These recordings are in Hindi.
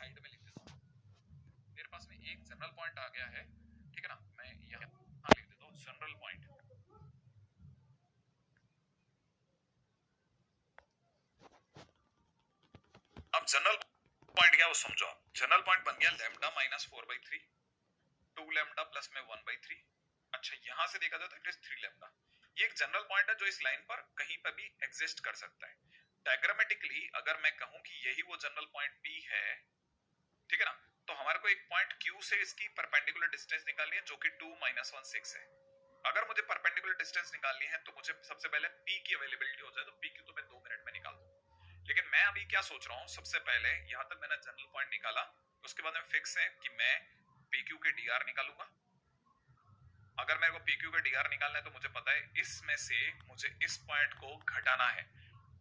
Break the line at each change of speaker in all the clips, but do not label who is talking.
साइड में लिख देता हूँ। मेरे पास में एक जनरल पॉइंट आ गया है, ठीक है ना, मैं यहाँ लिख देता हूँ जनरल पॉइंट। अब जनरल पॉइंट क्या वो समझो आप। जनरल पॉइंट बन गया लैम्डा माइनस 4/3, 2 लैम्डा प्लस में 1/3। अच्छा यहां से देखा जाए तो इट इज 3 लैम्डा। ये एक जनरल पॉइंट है जो इस लाइन पर कहीं पर भी एग्जिस्ट कर सकता है। डायग्रामेटिकली अगर मैं कहूं कि यही वो जनरल पॉइंट P है, ठीक है ना, तो हमारे को एक पॉइंट Q से इसकी परपेंडिकुलर डिस्टेंस निकालनी है जो कि 2 - 1 6 है। अगर मुझे परपेंडिकुलर डिस्टेंस निकालनी है तो मुझे सबसे पहले P की अवेलेबिलिटी हो जाए, तो PQ तो मैं 2 मिनट में निकाल दूं। लेकिन मैं अभी क्या सोच रहा हूं, सबसे पहले यहां तक मैंने जनरल पॉइंट निकाला, उसके बाद में फिक्स है कि मैं PQ के DR निकालूंगा। अगर मेरे को PQ का DR निकालना है तो मुझे पता है इसमें से मुझे इस पॉइंट को घटाना है,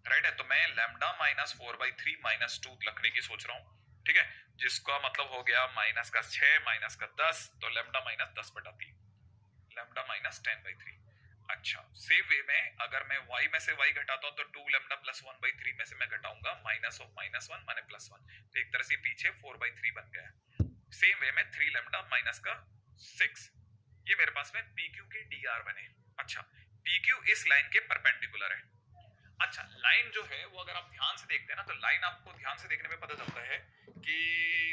राइट है। तो मैं लैम्डा माइनस 4/3 माइनस 2 रखने की सोच रहा हूँ, ठीक है, जिसका मतलब हो गया माइनस का 6 माइनस का 10, तो लैम्डा माइनस 10/3, लैम्डा माइनस 10/3। अच्छा सेम वे में अगर मैं y में से y घटाता हूं तो 2 लैम्डा प्लस 1/3 में से मैं घटाऊंगा माइनस ऑफ -1 माने +1, तो एक तरह से पीछे 4/3 बन गया। सेम वे में 3 लैम्डा माइनस का 6, ये मेरे पास में PQ के DR बने। अच्छा PQ इस लाइन के परपेंडिकुलर है। अच्छा लाइन जो है वो अगर आप ध्यान से देखते हैं ना, तो लाइन आपको ध्यान से देखने में पता चलता है कि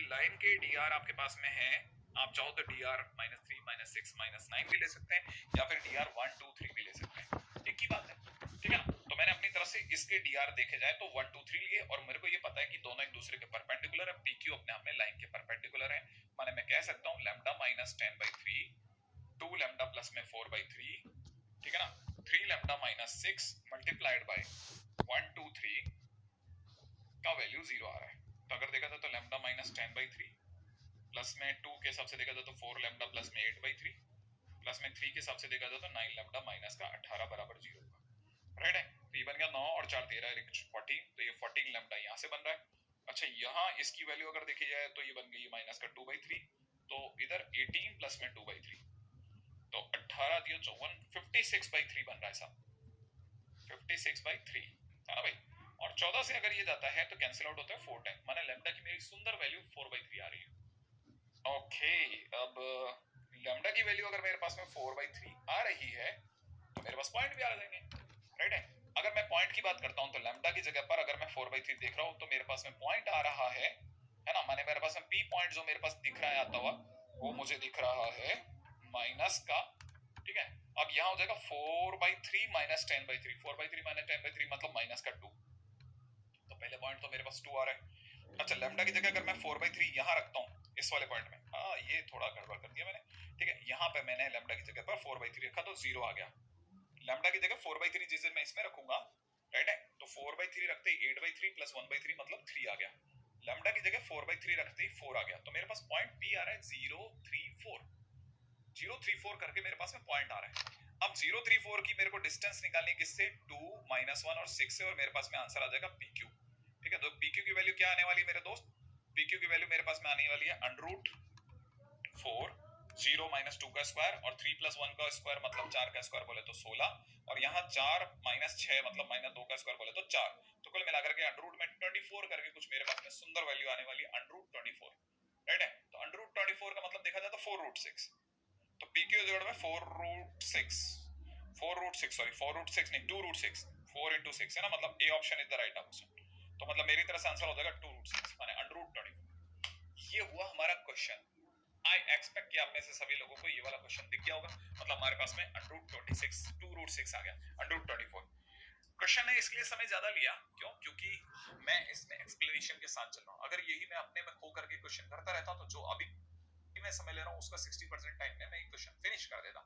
लाइन के DR आपके पास में है, आप चाहो तो DR -3 -6 -9 भी ले सकते हैं, या फिर DR 1 2 3 भी ले सकते हैं, एक ही बात है, ठीक है ना। तो मैंने अपनी तरफ से इसके DR देखे जाए तो 1 2 3 लिए, और मेरे को ये पता है कि दोनों एक दूसरे के परपेंडिकुलर है, PQ अपने आप में लाइन के परपेंडिकुलर है। माने मैं कह सकता हूँ लैम्डा माइनस 10/3, 2 लैम्डा प्लस में 4/3, ठीक है ना, 3 लैम्डा माइनस 6 मल्टीप्लाइड बाय 1 2 3 का वैल्यू 0 आ रहा है। तो अगर देखा जाए तो लैम्डा माइनस 10/3 प्लस में 2 के हिसाब से देखा जाए तो 4 लैम्डा प्लस में 8/3 प्लस में 3 के हिसाब से देखा जाए तो 9 लैम्डा माइनस का 18 बराबर 0 होगा, राइट है। तो ये बन गया 9 और 4 13 14, तो ये 14 लैम्डा यहाँ से बन रहा है। अच्छा यहाँ इसकी वैल्यू अगर देखी जाए तो ये बन गई माइनस का 2/3, तो इधर 18 प्लस में 2/3, तो 18 दिया 54, 56/3 बन रहा है साहब, 56/3 है ना भाई। और 14 से अगर ये जाता है तो कैंसिल आउट होता है 4 टाइम, माने लैम्डा की मेरी सुंदर वैल्यू 4/3 आ रही है। ओके अब लैम्डा की वैल्यू अगर मेरे पास में 4/3 आ रही है तो मेरे पास पॉइंट भी आ जाएंगे, राइट है। अगर मैं पॉइंट की बात करता हूं तो लैम्डा की जगह पर अगर मैं 4/3 देख रहा हूं तो मेरे पास में पॉइंट आ रहा है ना, माने मेरे पास में P पॉइंट जो मेरे पास दिख रहा है आता हुआ, वो मुझे दिख रहा है माइनस का, ठीक है। अब यहाँ हो जाएगा 4/3 माइनस 10/3, 4/3 माइनस 10/3 मतलब माइनस का 2, तो पहले पॉइंट तो मेरे पास 2 आ रहा है। अच्छा लैम्डा की जगह अगर मैं 4/3 यहाँ रखता हूँ इस वाले पॉइंट में, हाँ ये थोड़ा गड़बड़ कर दिया मैंने, ठीक है, यहाँ पे मैंने लैम्डा की जगह पर 4/3 रखा तो 0 आ गया। लैम्डा की जगह 4/3 जिस दिन मैं इसमें रखूंगा, राइट है, तो 4/3 रखते ही 8/3 प्लस 1/3 मतलब 3 आ गया। लैम्डा की जगह 4/3 रखते ही 4 आ गया, तो मेरे पास पॉइंट P आ रहा है 034, 034 करके मेरे पास में पॉइंट आ रहा है। अब 034 की मेरे को डिस्टेंस निकालनी है किससे, 2 -1 और 6 से, और मेरे पास में आंसर आ जाएगा PQ, ठीक है। तो PQ की वैल्यू क्या आने वाली है मेरे दोस्त, PQ की वैल्यू मेरे पास में आने वाली है √4, 0 - 2 का स्क्वायर और 3 + 1 का स्क्वायर मतलब 4 का स्क्वायर बोले तो 16, और यहाँ 4 - 6 मतलब -2 का स्क्वायर बोले तो 4, तो कुल मिलाकर के अंडर रूट में 24 करके कुछ मेरे पास में सुंदर वैल्यू आने वाली है √24, राइट है। तो √24 का मतलब देखा जाए तो 4√6, तो PQ जोड़ में 4√6, 4√6 सॉरी 4√6 नहीं 2√6, 4 × 6 है ना, मतलब A option is the right option. तो मतलब मेरी तरफ से आंसर हो जाएगा 2√6 माने √24। ये हुआ हमारा क्वेश्चन। आई एक्सपेक्ट कि आप में से सभी लोगों को ये वाला क्वेश्चन दिख गया होगा, मतलब हमारे पास में √26 2√6 आ गया, √24 क्वेश्चन है। इसलिए समय ज्यादा लिया क्यों, क्योंकि मैं इसमें एक्सप्लेनेशन के साथ चल रहा हूं। अगर यही मैं अपने में खो करके क्वेश्चन करता रहता तो जो अभी मैं समय ले रहा हूं उसका 60% टाइम में मैं ये क्वेश्चन फिनिश कर देता।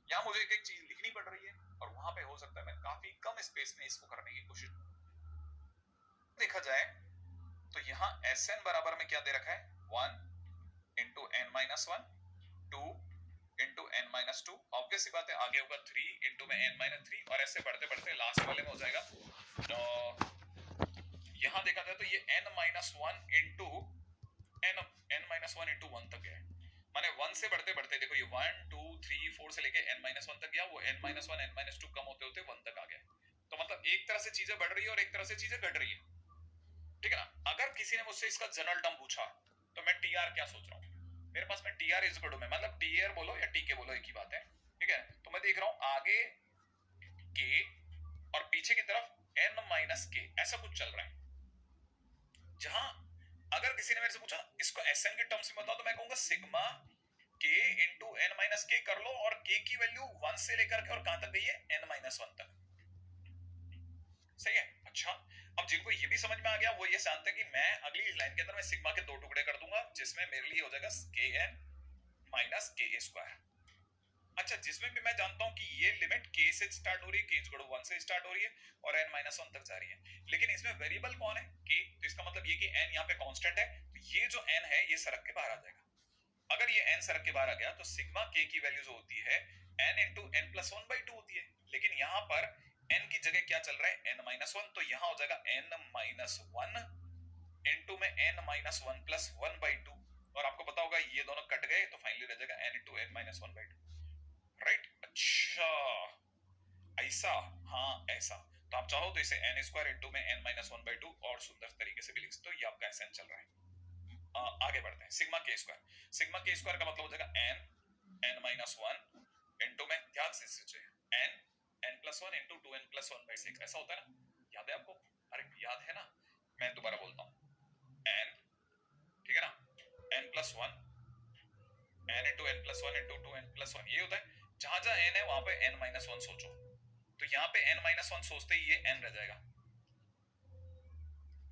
यहाँ मुझे एक एक चीज लिखनी पड़ रही है, और वहां पे हो सकता है मैं काफी कम स्पेस में इसको करने की कोशिश। देखा जाए तो यहाँ Sn बराबर में क्या दे रखा है, 1 × n-1, 2 × n-2, ऑब्वियस सी बात है आगे होगा 3 × n-3, और ऐसे बढ़ते बढ़ते लास्ट वाले में हो जाएगा। यहाँ देखा जाए तो ये n-1 × 1 तक है, माने 1 से बढ़ते बढ़ते देखो ये 1 2 3 4 से लेके n-1 तक गया, वो n-1 n-2 कम होते होते 1 तक आ गया। तो मतलब एक तरह से चीजें बढ़ रही है और एक तरह से चीजें घट रही है, ठीक है ना। अगर किसी ने मुझसे इसका जनरल टर्म पूछा TR क्या सोच रहा हूँ, मेरे पास में TR इज इक्वल टू में, मतलब TR बोलो या TK बोलो एक ही बात है, ठीक है। तो मैं देख रहा हूँ आगे K और पीछे की तरफ N माइनस K, ऐसा कुछ चल रहा है। जहां अगर किसी ने मेरे से पूछा इसको SN के टर्म्स में बताओ, तो मैं कहूंगा sigma K into N minus K कर लो, और K की वैल्यू 1 से लेकर के और कहां तक गई है, N माइनस 1 तक, सही है। अच्छा, अब जिनको ये भी समझ में आ गया वो ये जानते हैं कि मैं अगली लाइन के अंदर मैं सिग्मा के 2 टुकड़े कर दूंगा, जिसमें मेरे लिए हो जाएगा KN माइनस KA स्क्वायर। अच्छा, जिसमें भी मैं जानता हूं कि ये लिमिट K से स्टार्ट हो रही है, K इक्वल टू 1 से स्टार्ट हो रही है और N माइनस 1 तक जा रही है, लेकिन इसमें वेरिएबल कौन है, K, तो इसका मतलब ये कि N यहाँ पे कांस्टेंट है, तो ये जो N है ये सरक के बाहर आ जाएगा। अगर ये N सरक के बाहर आ गया तो सिग्मा K की वैल्यू जो होती है N into N plus 1 by 2 होती है, लेकिन यहाँ पर N की जगह क्या चल रहा है, N माइनस 1, तो यहाँ हो जाएगा N माइनस 1 इंटू में N माइनस 1 प्लस 1 बाई 2, और आपको पता होगा ये दोनों कट गए तो फाइनली रह जाएगा N into N minus 1 by 2, right. अच्छा ऐसा, हाँ ऐसा, तो आप चाहो तो इसे N स्क्वायर इंटू में N माइनस 1 बाई 2 और सुंदर तरीके से भी लिख सकते हो, ये आपका SN चल रहा है। आगे बढ़ते हैं, सिग्मा के स्क्वायर, सिग्मा के स्क्वायर का मतलब हो जाएगा N माइनस 1 इंटू में, ध्यान से सोचिए, N plus 1 into 2N plus 1 by 6, ऐसा होता है ना, याद है आपको, अरे याद है ना, मैं दोबारा बोलता हूँ, N, ठीक है ना, N plus 1, N into N plus 1 into 2N plus 1, ये होता है। जहां जहां N है वहां पे N माइनस 1 सोचो, तो यहाँ पे N माइनस 1 सोचते ही ये N रह जाएगा,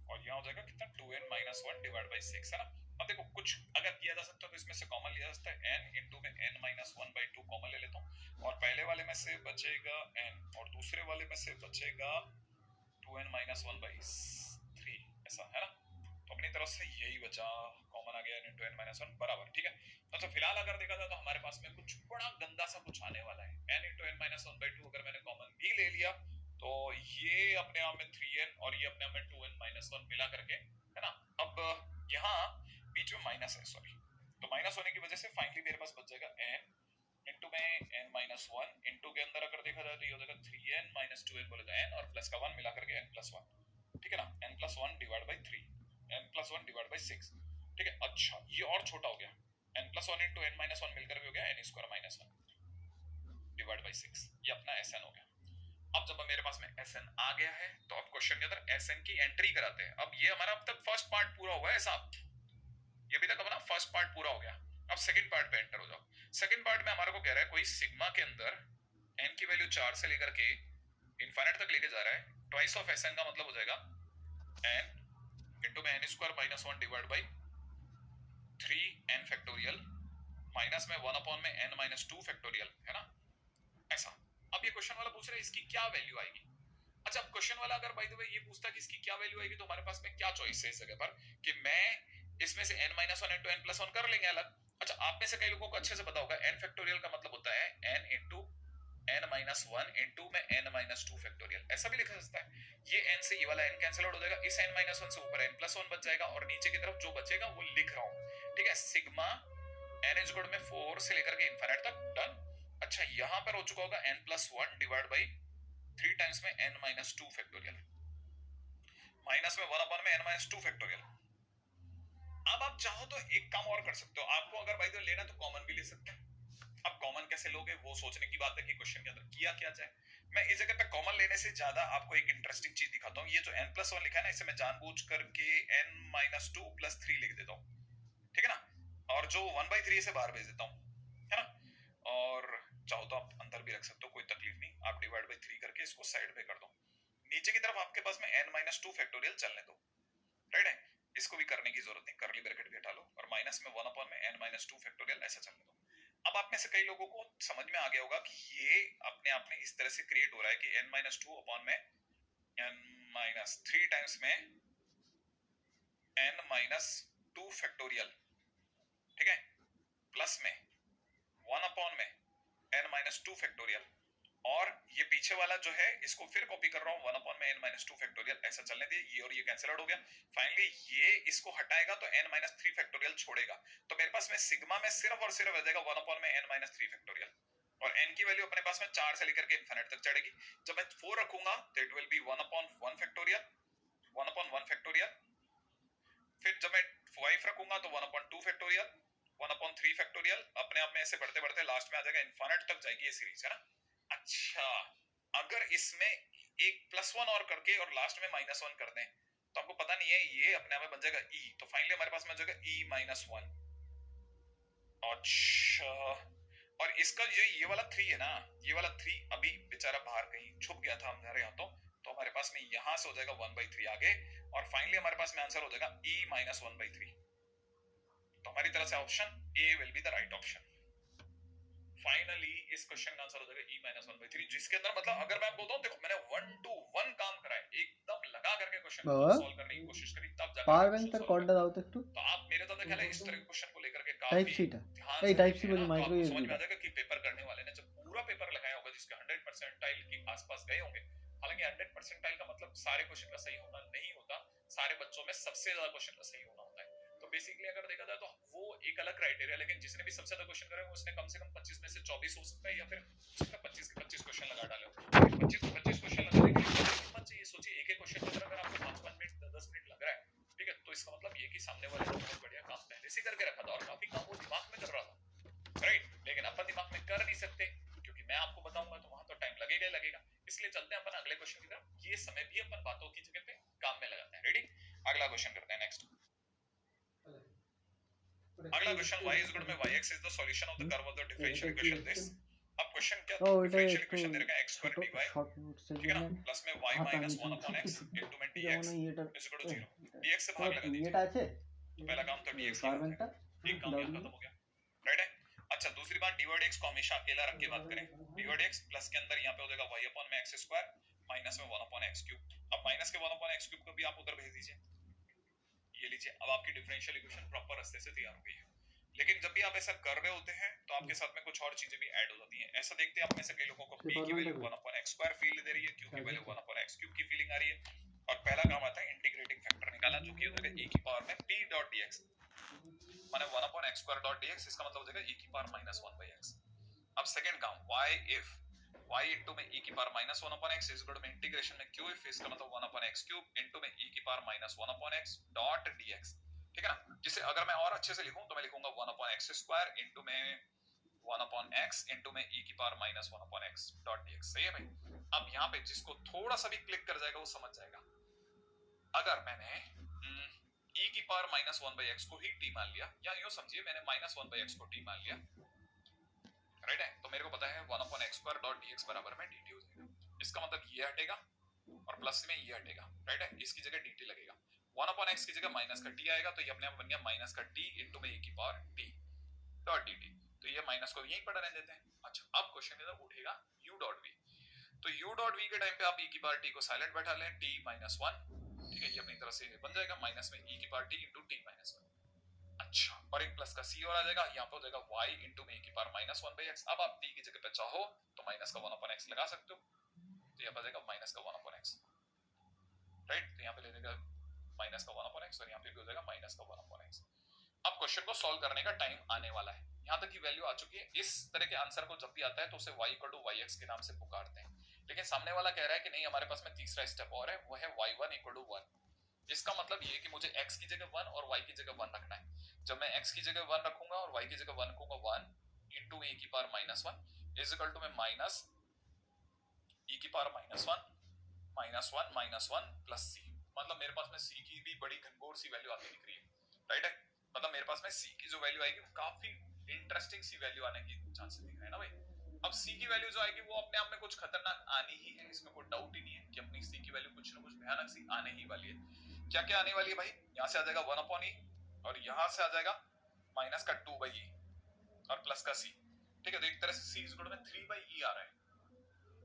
और यहाँ हो जाएगा कितना, 2N माइनस 1 डिवाइड बाई 6, है ना। अब देखो कुछ अगर किया जा सकता है तो इसमें से कॉमन लिया जा सकता है, N इंटू में N माइनस 1 बाई 2 कॉमन ले लेता हूँ, और पहले वाले में से बचेगा N और दूसरे वाले में से बचेगा 2N माइनस 1 बाई 3, ऐसा है ना। तो अपनी तरफ से यही बचा, कॉमन आ गया N इंटू N माइनस 1 बराबर, ठीक है। अच्छा फिलहाल अगर देखा जाए तो हमारे पास में कुछ बड़ा गंदा सा कुछ आने वाला है, N into N minus 1 by 2 अगर मैंने कॉमन भी ले लिया तो ये अपने आप में 3N और ये अपने आप में 2N माइनस 1 मिला करके, है ना। अब यहाँ बीच में माइनस है, सॉरी, तो माइनस होने की वजह से फाइनली मेरे पास बच जाएगा N इंटू में N माइनस 1 इंटू के अंदर अगर देखा जाए तो ये हो जाएगा 3N माइनस 2N बोले तो N और प्लस का 1 मिला करके N प्लस 1, ठीक है ना, N plus 1 divide by 3, N plus 1 divide by 6, ठीक है। अच्छा ये और छोटा हो गया, N plus 1 into N minus 1 मिलकर के हो गया N square minus 1 divide by 6, ये अपना SN हो गया। अब जब मेरे पास में SN आ गया है तो अब क्वेश्चन के अंदर SN की एंट्री कराते हैं। अब ये हमारा अब तक फर्स्ट पार्ट पूरा हुआ है साहब, ये भी तक अपना फर्स्ट पार्ट पूरा हो गया। अब सेकंड पार्ट पे एंटर हो जाओ। सेकंड पार्ट में हमारे को कह रहा है कोई सिग्मा के अंदर n की वैल्यू 4 से लेकर के इनफाइनाइट तक लेके जा रहा है, ट्वाइस ऑफ SN का मतलब हो जाएगा n इंटू में n square minus 1 divide by 3n factorial minus में 1 अपॉन में n माइनस 2 फैक्टोरियल, है ना, ऐसा। अब ये क्वेश्चन वाला पूछ रहा है इसकी क्या वैल्यू आएगी। अच्छा अब क्वेश्चन वाला अगर बाय द वे ये पूछता है कि इसकी क्या वैल्यू आएगी, तो हमारे पास में क्या चॉइस है इस जगह पर कि मैं इसमें से n minus 1 into n plus 1 कर लेंगे अलग। अच्छा आप में से कई लोगों को अच्छे से पता होगा n फैक्टोरियल का मतलब होता है n into n minus 1 into में n माइनस 2 फैक्टोरियल, ऐसा भी लिखा जा सकता है। ये n से ये वाला n कैंसिल आउट हो जाएगा, इस n माइनस 1 से ऊपर n प्लस 1 बच जाएगा और नीचे की तरफ जो बचेगा वो लिख रहा हूं, ठीक है। सिग्मा n इज इक्वल में 4 से लेकर के इनफिनिट तक, डन। अच्छा यहां पर हो चुका होगा n plus 1 divide by 3 times में n माइनस 2 फैक्टोरियल माइनस में 1 अपॉन में n माइनस 2 फैक्टोरियल। अब आप चाहो तो एक काम और कर सकते हो, आपको अगर भाई तो लेना तो कॉमन भी ले सकते हैं। अब कॉमन कैसे लोगे वो सोचने की बात है कि क्वेश्चन के अंदर किया क्या जाए। मैं इस जगह पे कॉमन लेने से ज्यादा आपको एक इंटरेस्टिंग चीज दिखाता हूँ। ये जो n प्लस 1 लिखा है ना, इसे मैं जानबूझ करके n माइनस 2 प्लस 3 लिख देता हूँ, ठीक है ना, और जो 1/3 से बाहर भेज देता हूँ, है ना। और चाहो तो आप अंदर भी रख सकते हो, कोई तकलीफ नहीं, आप डिवाइड बाई 3 करके इसको साइड में कर दो। नीचे की तरफ आपके पास में n माइनस 2 फैक्टोरियल चलने दो, राइट है, इसको भी करने की जरूरत नहीं, करली ब्रैकेट भी हटा लो और माइनस में 1 अपॉन में n माइनस 2 फैक्टोरियल ऐसा चलने दो। अब आप में से कई लोगों को समझ में आ गया होगा कि ये अपने आप में इस तरह से क्रिएट हो रहा है कि n माइनस 2 अपॉन में n माइनस 3 टाइम्स में n माइनस 2 फैक्टोरियल, ठीक है, प्लस में 1 अपॉन में n माइनस 2 फैक्टोरियल, और ये पीछे वाला जो है इसको फिर कॉपी कर रहा हूं 1 अपॉन में n माइनस 2 फैक्टोरियल, ऐसा चलने दिए, ये और ये कैंसिल आउट हो गया। फाइनली ये इसको हटाएगा तो n माइनस 3 फैक्टोरियल छोड़ेगा, तो मेरे पास में सिग्मा में सिर्फ और सिर्फ रह जाएगा 1 अपॉन में n माइनस 3 फैक्टोरियल, और n की वैल्यू अपने पास में 4 से लेकर के इनफिनिट तक चढ़ेगी। जब मैं 4 रखूंगा तो it will be 1 upon 1 factorial, 1 upon 1 factorial, फिर जब मैं 5 रखूंगा तो 1/2 फैक्टोरियल, 1/3 फैक्टोरियल, अपने आप में ऐसे बढ़ते बढ़ते लास्ट में आ जाएगा इनफाइनाइट तक जाएगी ये सीरीज, है ना। अच्छा, अगर इसमें एक +1 और करके और लास्ट में -1 कर दें तो आपको पता नहीं है ये अपने आप में बन जाएगा e, तो फाइनली हमारे पास में आ जाएगा e-1। अच्छा, और इसका जो ये वाला 3 है ना, ये वाला 3 अभी बेचारा बाहर कहीं छुप गया था हमारे हाथों, तो हमारे पास में यहां से हो जाएगा 1/3 आगे, और फाइनली हमारे पास में आंसर हो जाएगा e-1/3। तो हमारी तरफ से option A will be the right option. Finally इस क्वेश्चन का आंसर हो जाएगा e-1/3, जिसके अंदर मतलब अगर मैं बोलता हूँ, देखो मैंने 1 to 1 काम करा है, एकदम लगा करके क्वेश्चन को सॉल्व करने की कोशिश करी, तब जाकर
পারবেন তার কোডটা দাও তো একটু
तो आप मेरे तो ख्याल है इस तरह के क्वेश्चन को लेकर के
টাইপ
काफी
সিটা
ध्यान
এই
से
টাইপ
देखे
সি
हैं
বলি
ना, तो
মাইক্रो
आपको समझ में
यूएसबी
आ जाएगा कि पेपर करने वाले ने जब पूरा पेपर लगाया होगा जिसके 100% के आसपास गए होंगे, हालांकि 100% का मतलब सारे क्वेश्चन का सही होना नहीं होता, सारे बच्चों में सबसे ज्यादा क्वेश्चन का सही होना होता है। तो बेसिकली अगर देखा जाए तो वो एक अलग क्राइटेरिया, लेकिन जिसने भी सबसे ज्यादा क्वेश्चन करे उसने कम से कम 25 में से 24 हो सकता है, या फिर 25 के 25 क्वेश्चन लगा डाले हो। 25 के 25 क्वेश्चन लगाने के लिए हिम्मत चाहिए, सोचिए एक एक क्वेश्चन के अगर आपको 5-5 मिनट 10 मिनट लग रहा है, ठीक है, तो इसका मतलब ये कि सामने वाले ने बहुत बढ़िया काम पहले से करके रखा था और काफी काम वो दिमाग में कर रहा था, राइट। लेकिन अपन दिमाग में कर नहीं सकते क्योंकि मैं आपको बताऊंगा तो वहां तो टाइम लगेगा ही लगेगा, इसलिए चलते हैं अपन अगले क्वेश्चन की तरफ। ये समय भी अपन बातों की जगह पे काम में लगाते हैं। रेडी, अगला क्वेश्चन करते हैं नेक्स्ट। अगला क्वेश्चन y is equal में yx is the solution of the curve of the differential equation this। अब क्वेश्चन क्या था, डिफरेंशियल इक्वेशन दे रखा है x स्क्वायर dy, ठीक है ना, प्लस में y माइनस 1/x इनटू में dx is equal to 0, dx से भाग लगा दीजिए।
এটা আছে
तो पहला काम तो dx ही हो
পারবেনটা
गया, एक काम यहाँ खत्म हो गया, राइट है। अच्छा, दूसरी बात dy dx को हमेशा अकेला रख के बात करें, dy dx प्लस के अंदर यहाँ पे हो जाएगा y अपॉन में x स्क्वायर माइनस में 1/x क्यूब। अब माइनस के 1/x क्यूब को भी आप उधर भेज दीजिए, ये लीजिए, अब आपकी डिफरेंशियल इक्वेशन प्रॉपर रास्ते से तैयार हो गई है। लेकिन जब भी आप ऐसा कर रहे होते हैं तो आपके साथ में कुछ और चीजें भी ऐड हो जाती हैं। ऐसा देखते हैं आप में से कई लोगों को p की वैल्यू 1/x स्क्वायर फील दे रही है, q की वैल्यू 1/x क्यूब की फीलिंग आ रही है, और पहला काम आता है इंटीग्रेटिंग फैक्टर निकालना, जो कि हो जाएगा e की पावर में p डॉट dx, माने 1/x स्क्वायर डॉट dx, इसका मतलब हो जाएगा e की पावर माइनस 1/x। अब सेकंड काम y if y इनटू में e की power minus 1/x is equal to integration में q if, इसका मतलब 1/x क्यूब इनटू में e की power minus 1/x dot dx, ठीक है ना। जिसे अगर मैं और अच्छे से लिखूं तो मैं लिखूंगा 1/x स्क्वायर इनटू में 1/x इनटू में e की power minus 1/x dot dx। सही है भाई। अब यहाँ पे जिसको थोड़ा सा भी क्लिक कर जाएगा वो समझ जाएगा। अगर मैंने e की पावर माइनस 1/x को ही t मान लिया, या यूं समझिए मैंने माइनस 1/x को t मान लिया, राइट है, तो मेरे को पता है 1/x स्क्वायर डॉट dx बराबर में dt हो जाएगा। इसका मतलब ये हटेगा और प्लस में ये हटेगा, राइट है, इसकी जगह dt लगेगा, 1/x की जगह माइनस का t आएगा, तो ये अपने आप बन गया माइनस का t इनटू में e की पावर t डॉट dt, तो ये माइनस को यहीं पर रहने देते हैं। अच्छा, अब क्वेश्चन इधर उठेगा u डॉट v, तो u डॉट v के टाइम पे आप e की पावर t को साइलेंट बैठा लें, t माइनस 1, ठीक है, ये अपनी तरफ से बन जाएगा माइनस में e की power t into t minus 1। अच्छा, और एक प्लस का c और आ जाएगा, यहाँ पे हो जाएगा y इनटू में e की पावर माइनस 1/x। अब आप t की जगह पे चाहो तो माइनस का 1/x लगा सकते हो, तो यहाँ पे जाएगा माइनस का 1/x, राइट, तो यहाँ पे ले जाएगा माइनस का 1/x और यहाँ पे भी हो जाएगा माइनस का 1/x। अब क्वेश्चन को सॉल्व करने का टाइम आने वाला है, यहाँ तक की वैल्यू आ चुकी है। इस तरह के आंसर को जब भी आता है तो उसे y इक्वल टू yx के नाम से पुकारते हैं, लेकिन सामने वाला कह रहा है कि नहीं हमारे पास में तीसरा स्टेप और है, वो है y1 इक्वल टू 1। इसका मतलब ये कि मुझे x की जगह 1 और y की जगह 1 रखना है। जब मैं x की जगह 1 रखूंगा और y की जगह 1 रखूंगा, 1 इनटू e की power minus 1 is equal to में माइनस e की पावर माइनस 1 प्लस c, मतलब मेरे पास में c की भी बड़ी घनघोर सी वैल्यू आती दिख रही है, राइट है, मतलब मेरे पास में c की जो वैल्यू आएगी वो काफी इंटरेस्टिंग सी वैल्यू आने की चांसेस दिख रहे हैं ना भाई। अब c की वैल्यू जो आएगी वो अपने आप में कुछ खतरनाक आनी ही है, इसमें कोई डाउट ही नहीं है कि अपनी c की वैल्यू कुछ ना कुछ भयानक सी आने ही वाली है। क्या क्या आने वाली है भाई, यहाँ से आ जाएगा 1/e और यहाँ से आ जाएगा माइनस का 2/e और प्लस का c, ठीक है, तो एक तरह से c is equal to 3/e आ रहा है,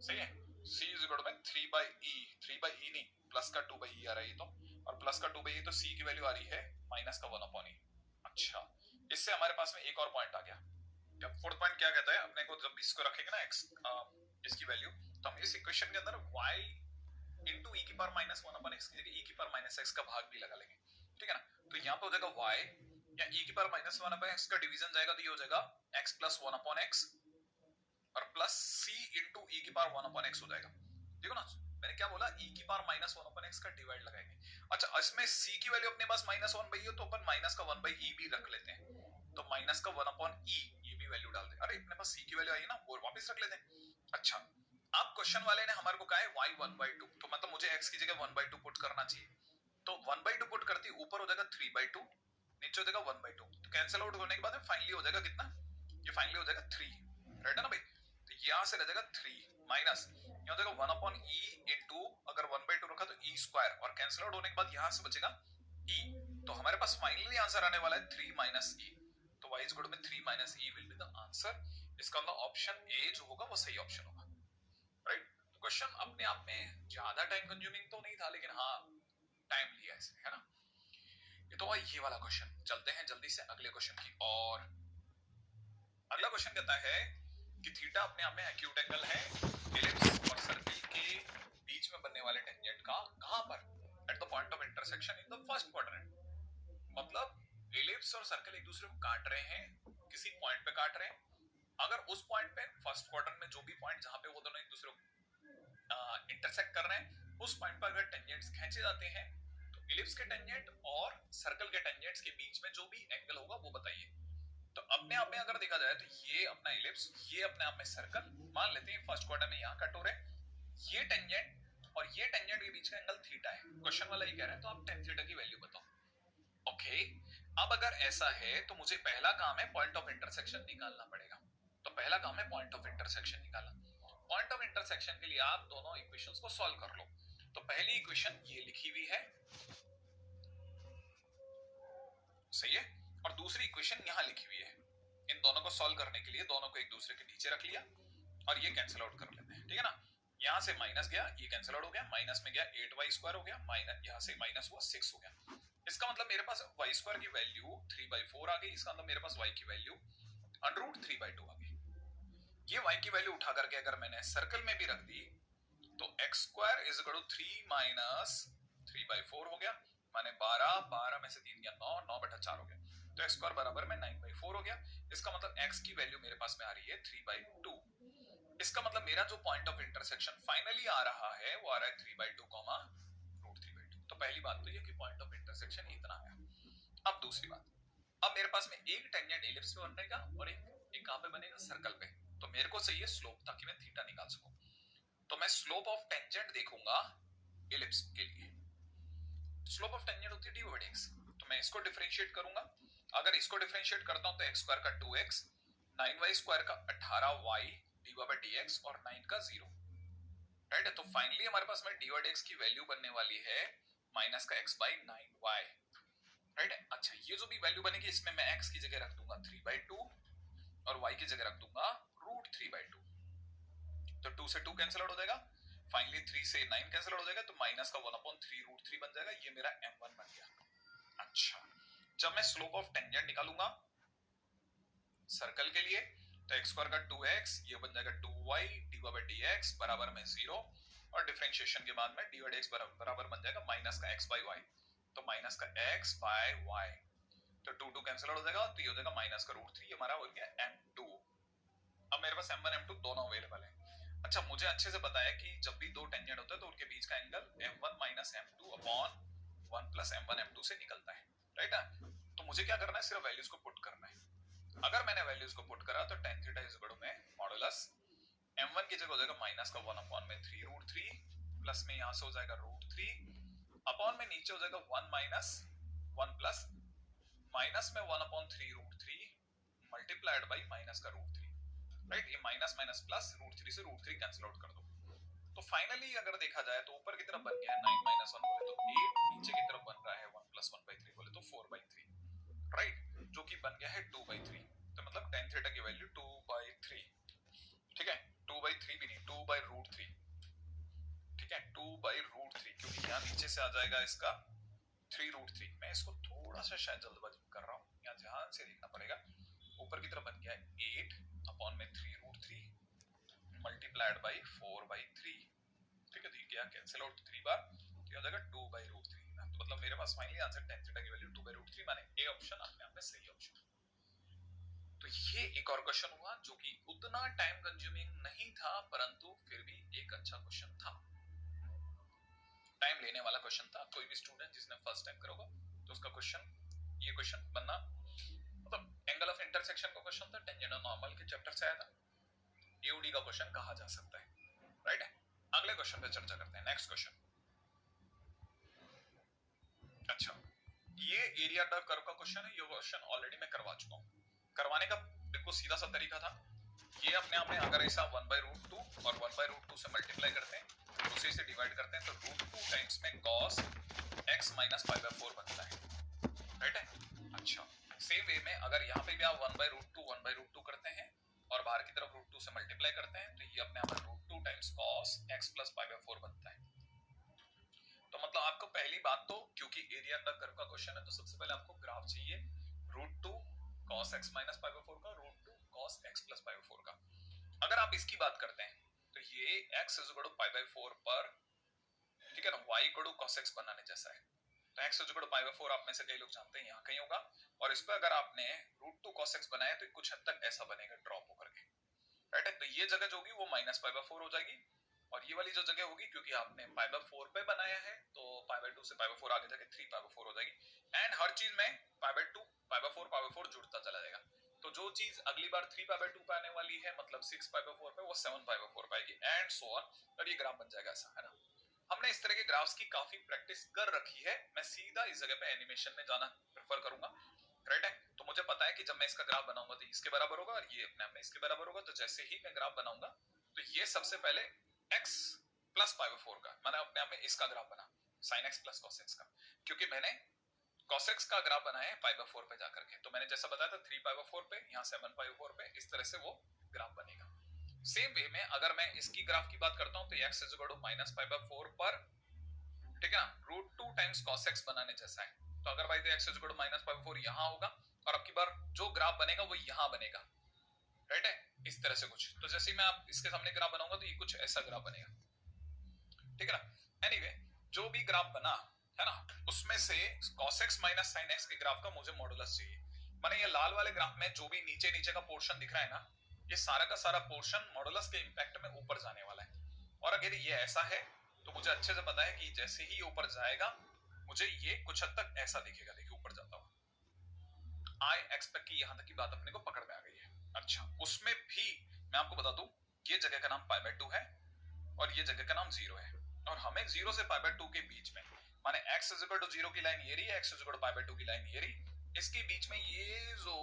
सही है, c is equal to 3/e नहीं प्लस का 2/e आ रहा है ये तो, और प्लस का 2/e तो c की वैल्यू आ रही है माइनस का 1/e। अच्छा, इससे हमारे पास में एक और पॉइंट आ गया। अब फोर्थ पॉइंट क्या कहता है, अपने को जब इसको रखेंगे ना x इसकी वैल्यू, तो हम इस इक्वेशन के अंदर y इनटू e की पावर माइनस 1/x की जगह e की पावर माइनस x का भाग भी लगा लेंगे, ठीक है ना। तो यहाँ पे हो जाएगा y या e की पावर माइनस 1/x का डिवीजन जाएगा तो ये हो जाएगा x प्लस 1/x और प्लस c इनटू e की पावर 1/x हो जाएगा, देखो ना, मैंने क्या बोला, e की पावर माइनस वन अपन एक्स का डिवाइड लगाएंगे। अच्छा इसमें c की वैल्यू अपने पास माइनस वन बाई है, तो अपन माइनस का वन बाई ई भी रख लेते हैं, तो माइनस का वन अपॉन ई ये भी वैल्यू डाल दें। अरे अपने पास c की वैल्यू आई है ना, वो वापस रख लेते हैं। अच्छा अब क्वेश्चन वाले ने हमारे को कहा है y वन बाई टू, तो मतलब मुझे x की जगह वन बाई टू पुट करना चाहिए, तो वन बाई टू पुट करती ऊपर हो जाएगा थ्री बाई टू, नीचे हो जाएगा वन बाई टू, तो कैंसिल आउट होने के बाद फाइनली हो जाएगा कितना, ये फाइनली हो जाएगा थ्री, राइट है ना भाई। तो यहाँ से रह जाएगा थ्री माइनस यहाँ हो जाएगा वन अपॉन ई इंटू, अगर वन बाई टू रखा तो ई स्क्वायर, और कैंसिल आउट होने के बाद यहाँ से बचेगा ई, तो हमारे पास फाइनली आंसर आने वाला है थ्री माइनस ई, तो y इज इक्वल टू में three minus E will be the answer. इसका मतलब ऑप्शन ए जो होगा वो सही ऑप्शन होगा, राइट। तो क्वेश्चन अपने आप में ज्यादा टाइम कंज्यूमिंग तो नहीं था, लेकिन हाँ टाइम लिया इसने, है ना। ये तो ये वाला क्वेश्चन। चलते हैं जल्दी से अगले क्वेश्चन की और। अगला क्वेश्चन कहता है कि थीटा अपने आप में एक्यूट एंगल है एलिप्स और सर्किल के बीच में बनने वाले टेंजेंट का कहां पर, at the point of intersection in the first quadrant. मतलब एलिप्स और सर्कल एक दूसरे को काट रहे हैं, किसी पॉइंट पे काट रहे हैं, अगर उस पॉइंट पे फर्स्ट क्वाड्रेंट में जो भी पॉइंट जहां पे वो दोनों एक दूसरे को इंटरसेक्ट कर रहे हैं, उस पॉइंट पर अगर टेंजेंट्स खींचे जाते हैं, तो इलिप्स के टेंजेंट और सर्कल के टेंजेंट्स के बीच में जो भी एंगल होगा वो बताइए। तो अपने आप में अगर देखा जाए तो ये अपना इलिप्स, ये अपने आप में सर्कल, मान लेते हैं फर्स्ट क्वाड्रेंट में यहाँ कट हो रहे हैं, ये टेंजेंट और ये टेंजेंट के बीच का एंगल थीटा है। क्वेश्चन वाला ये कह रहा है तो आप टेन थीटा की वैल्यू बताओ। ओके अब अगर ऐसा है तो मुझे पहला काम है पॉइंट ऑफ इंटरसेक्शन निकालना पड़ेगा। तो पहला काम है पॉइंट ऑफ इंटरसेक्शन निकालना। पॉइंट ऑफ इंटरसेक्शन के लिए आप दोनों इक्वेशंस को सॉल्व कर लो। तो पहली इक्वेशन ये लिखी हुई है, सही है, और दूसरी इक्वेशन यहां लिखी हुई है। इन दोनों को सॉल्व करने के लिए दोनों को एक दूसरे के नीचे रख लिया और ये कैंसिल आउट कर लेते हैं, ठीक है ना। यहां से माइनस गया, ये कैंसिल आउट हो गया, माइनस में गया 8y स्क्वायर हो गया, माइनस यहां से माइनस हुआ 6 हो गया। इसका मतलब मेरे पास y स्क्वायर की वैल्यू 3/4 आ गई। इसका मतलब मेरे पास y की वैल्यू √3/2 आ गई। ये y की वैल्यू उठा करके अगर मैंने सर्कल में भी रख दी तो x square is equal to 3 minus 3/4 हो गया, माने 12, 12 में से 3 गया 9, 9/4 हो गया, तो x स्क्वायर बराबर में 9/4 हो गया। इसका मतलब x की वैल्यू मेरे पास में आ रही है 3/2। इसका मतलब मेरा जो पॉइंट ऑफ इंटरसेक्शन फाइनली आ रहा है वो आ रहा है 3/2 √3/2। तो पहली बात तो ये कि पॉइंट ऑफ इंटरसेक्शन इतना आया। अब दूसरी बात, अब मेरे पास में एक टेंजेंट एलिप्स पे बनेगा और एक कहां पे बनेगा, सर्कल पे। तो मेरे को चाहिए स्लोप ताकि मैं थीटा निकाल सकूं। तो मैं स्लोप ऑफ टेंजेंट देखूंगा एलिप्स के लिए। स्लोप ऑफ टेंजेंट होती है डी ओवर एक्स, तो मैं इसको डिफरेंशिएट करूंगा। अगर इसको डिफरेंशिएट करता हूं तो एक्स स्क्वायर का 2x, 9y स्क्वायर का 18y dy/dx और 9 का 0, राइट है। तो फाइनली हमारे पास में dy/dx की वैल्यू बनने वाली है माइनस का x/9y, राइट है। अच्छा ये जो भी वैल्यू बनेगी इसमें मैं x की जगह रख दूंगा 3/2 और y की जगह रख दूंगा √3/2। तो 2 से 2 कैंसिल आउट हो जाएगा, फाइनली 3 से 9 कैंसिल आउट हो जाएगा, तो माइनस का 1/3 √3 बन जाएगा। ये मेरा m1 बन गया। अच्छा जब मैं स्लोप ऑफ टेंजेंट निकालूंगा सर्कल के लिए तो x स्क्वायर का 2x ये बन जाएगा 2y dy/dx बराबर में 0, और डिफरेंशिएशन के बाद में dy/dx बराबर बन जाएगा माइनस का x/y, तो माइनस का x/y, तो 2 2 कैंसिल आउट हो जाएगा, तो ये हो जाएगा माइनस का √3, हमारा हो गया m2। अब मेरे पास m1 m2 दोनों अवेलेबल है। अच्छा मुझे अच्छे से पता है कि जब भी दो टेंजेंट होता है तो उनके बीच का angle m1 minus m2 upon 1 plus m1 m2 से निकलता है, राइट है। तो मुझे क्या करना है, सिर्फ वैल्यूज को पुट करना है। अगर मैंने वैल्यूज को पुट करा तो tan theta is equal to में मॉडुलस m1 की जगह हो जाएगा माइनस का 1 अपॉन में 3√3 प्लस में यहां से हो जाएगा √3 अपॉन में नीचे हो जाएगा 1 माइनस 1 प्लस माइनस में 1 अपॉन 3√3 मल्टीप्लाइड बाई माइनस का √3, राइट। ये माइनस माइनस प्लस √3 से √3 कैंसिल आउट कर दो। तो फाइनली अगर देखा जाए तो ऊपर की तरफ बन गया है 9 माइनस 1 बोले तो 8, नीचे की तरफ बन रहा है 1 प्लस 1/3 बोले तो 4/3, राइट, जो कि बन गया है 2/3। तो मतलब tan थीटा की वैल्यू 2/3, ठीक है, 2/3 भी नहीं 2/√3, ठीक है 2/√3, क्योंकि यहाँ नीचे से आ जाएगा इसका 3√3। मैं इसको थोड़ा सा शायद जल्दबाजी कर रहा हूँ, यहाँ ध्यान से देखना पड़ेगा। ऊपर की तरफ बन गया है 8 अपॉन में 3√3 मल्टीप्लाइड बाई 4/3, ठीक है। तो क्या कैंसिल आउट 3 बार, तो हो जाएगा 2/√3। तो मतलब मेरे पास फाइनली आंसर tan थीटा की वैल्यू 2/√3, माने ए ऑप्शन अपने आप में सही ऑप्शन। तो ये एक और क्वेश्चन हुआ जो कि उतना टाइम कंज्यूमिंग नहीं था, परंतु फिर भी एक अच्छा क्वेश्चन था। टाइम लेने वाला क्वेश्चन था। कोई भी स्टूडेंट जिसने फर्स्ट टाइम करोगा तो उसका क्वेश्चन, ये क्वेश्चन बनना, मतलब एंगल ऑफ इंटरसेक्शन का क्वेश्चन था, टेंजेंट और नॉर्मल के चैप्टर से आया था, एओडी का क्वेश्चन कहा जा सकता है, राइट है। अगले क्वेश्चन पे चर्चा करते हैं, नेक्स्ट क्वेश्चन। अच्छा, ये एरिया अंडर कर्व का क्वेश्चन है, ये क्वेश्चन ऑलरेडी मैं करवा चुका हूं। करवाने का बिल्कुल सीधा सा तरीका था, ये अपने आप में अगर ऐसा 1/√2 और 1/√2 से मल्टीप्लाई करते हैं, उसी से डिवाइड करते हैं, तो √2 टाइम्स में cos x माइनस π/4 बनता है, राइट है। अच्छा, सेम वे में अगर यहाँ पे भी आप 1/√2 करते हैं और बाहर की तरफ √2 से मल्टीप्लाई करते हैं, तो ये अपने आप में √2 टाइम्स cos x प्लस π/4 बनता है। तो मतलब आपको पहली बात तो, क्योंकि एरिया अंडर कर्व का क्वेश्चन है, तो सबसे पहले आपको ग्राफ चाहिए √2 cos x माइनस π/4 का, √2 cos x प्लस π/4 का। अगर आप इसकी बात करते हैं तो ये x इक्वल टू π/4 पर, ठीक है ना, y equal to cos x बनाने जैसा है। तो x इक्वल टू π/4 आप में से कई लोग जानते हैं यहाँ कहीं होगा, और इस पर अगर आपने √2 cos x बनाया तो कुछ हद तक ऐसा बनेगा ड्रॉप होकर के, राइट है। तो ये जगह जो होगी वो माइनस π/4 हो जाएगी, और ये वाली जो जगह होगी, क्योंकि आपने π/4 पे बनाया है, तो π/2 से π/4 आगे जाके 3π/4 हो जाएगी। एंड हर चीज में π/2 π/4 जुड़ता चला जाएगा, तो जो चीज अगली बार 3π/2 पे आने वाली है, मतलब 6π/4 पे, वो 7π/4 पाएगी, एंड सो ऑन, और ये ग्राफ बन जाएगा ऐसा, है ना। हमने इस तरह के ग्राफ्स की काफी प्रैक्टिस कर रखी है, मैं सीधा इस जगह पे एनिमेशन में जाना प्रेफर करूंगा, राइट है। तो मुझे पता है कि जब मैं इसका ग्राफ बनाऊंगा तो इसके बराबर होगा, और ये अपने आप में इसके बराबर होगा। तो जैसे ही मैं ग्राफ बनाऊंगा तो ये सबसे पहले x प्लस π/4 का, मैंने अपने आप में इसका ग्राफ बना, sin x plus cos x का, क्योंकि मैंने cos x का ग्राफ बनाया है π/4 पे जाकर के, तो मैंने जैसा बताया था 3π/4 पे, यहाँ 7π/4 पे, इस तरह से वो ग्राफ बनेगा। सेम वे में अगर मैं इसकी ग्राफ की बात करता हूं तो x is equal to minus π/4 पर, ठीक है, √2 टाइम्स cos x बनाने जैसा है। तो अगर भाई x is equal to minus π/4 यहाँ होगा, और अब की बार जो ग्राफ बनेगा वो यहाँ बनेगा, राइट है, इस तरह से कुछ। तो जैसे मैं आप इसके सामने ग्राफ बनाऊंगा तो ये कुछ ऐसा ग्राफ बनेगा, ठीक है ना। एनीवे, जो भी ग्राफ बना है ना, उसमें से cos x minus sin x के ग्राफ का मुझे मॉडुलस चाहिए। माने ये लाल वाले ग्राफ में जो भी नीचे नीचे का पोर्शन दिख रहा है ना, ये सारा का सारा पोर्शन मॉडुलस के इंपैक्ट में ऊपर जाने वाला है। और अगर ये ऐसा है तो मुझे अच्छे से पता है कि जैसे ही ऊपर जाएगा मुझे ये कुछ हद तक ऐसा दिखेगा, देखिए ऊपर जाता हुआ। आई एक्सपेक्ट कि यहां तक की बात अपने को पकड़ में आ गई है। अच्छा, उसमें भी मैं आपको बता दूं, ये जगह का नाम π/2 है और ये जगह का नाम 0 है, और हमें 0 से π/2 के बीच में, माने x इज इक्वल टू 0 की लाइन ये रही, x इज इक्वल टू π/2 की लाइन ये रही, इसके बीच में ये जो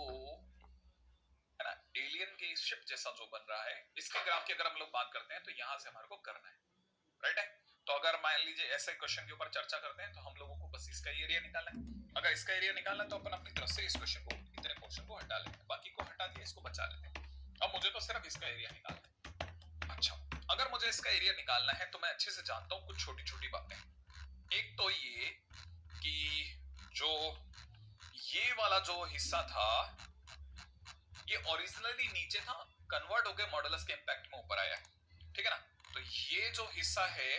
है ना एलियन के शिप जैसा जो बन रहा है, इसके ग्राफ की अगर हम लोग बात करते हैं तो यहां से हमारे को करना है, राइट है। तो अगर मान लीजिए ऐसे क्वेश्चन के ऊपर चर्चा करते हैं तो हम लोगों को बस इसका एरिया निकालना है। अगर इसका एरिया निकालना है तो अपन अपनी तरफ से इस क्वेश्चन को, इतने पोर्शन को हटा लेते हैं, बाकी को हटा दिया, इसको बचा लेते हैं। अब मुझे तो सिर्फ इसका एरिया निकालना है। अच्छा, अगर मुझे इसका एरिया निकालना है तो मैं अच्छे से जानता हूं कुछ छोटी छोटी बातें। एक तो ये कि जो ये वाला जो हिस्सा था ये ओरिजिनली नीचे था, कन्वर्ट होकर मॉडुलस के इंपैक्ट में ऊपर आया है, ठीक है ना। तो ये जो हिस्सा है